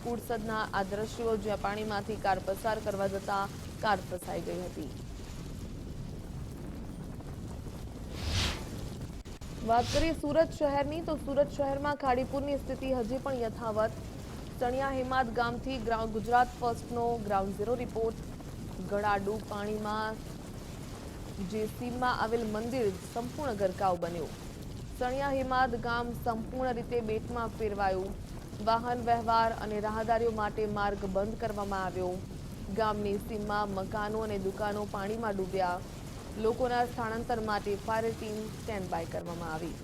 કુરસદના આ દ્રશ્યો જ્યાં પાણીમાંથી કાર પસાર કરવા જતા કાર ફસાઈ ગઈ હતી. વાત કરીએ સુરત શહેરની, તો સુરત શહેરમાં ખાડીપુરની સ્થિતિ હજી પણ યથાવત. ચણિયા હેમાદ ગામથી ગુજરાત ફર્સ્ટનો ગ્રાઉન્ડ ઝીરો રિપોર્ટ. ગળાડૂબ પાણીમાં જે સીમમાં આવેલ મંદિર સંપૂર્ણ ગરકાવ બન્યું. ચણિયા હેમાદ ગામ સંપૂર્ણ રીતે બેટમાં ફેરવાયું. વાહન વ્યવહાર અને રાહદારીઓ માટે માર્ગ બંધ કરવામાં આવ્યો. ગામની સીમમાં મકાનો અને દુકાનો પાણીમાં ડૂબ્યા. લોકોના સ્થળાંતર માટે ફાયર ટીમ સ્ટેન્ડ બાય કરવામાં આવી.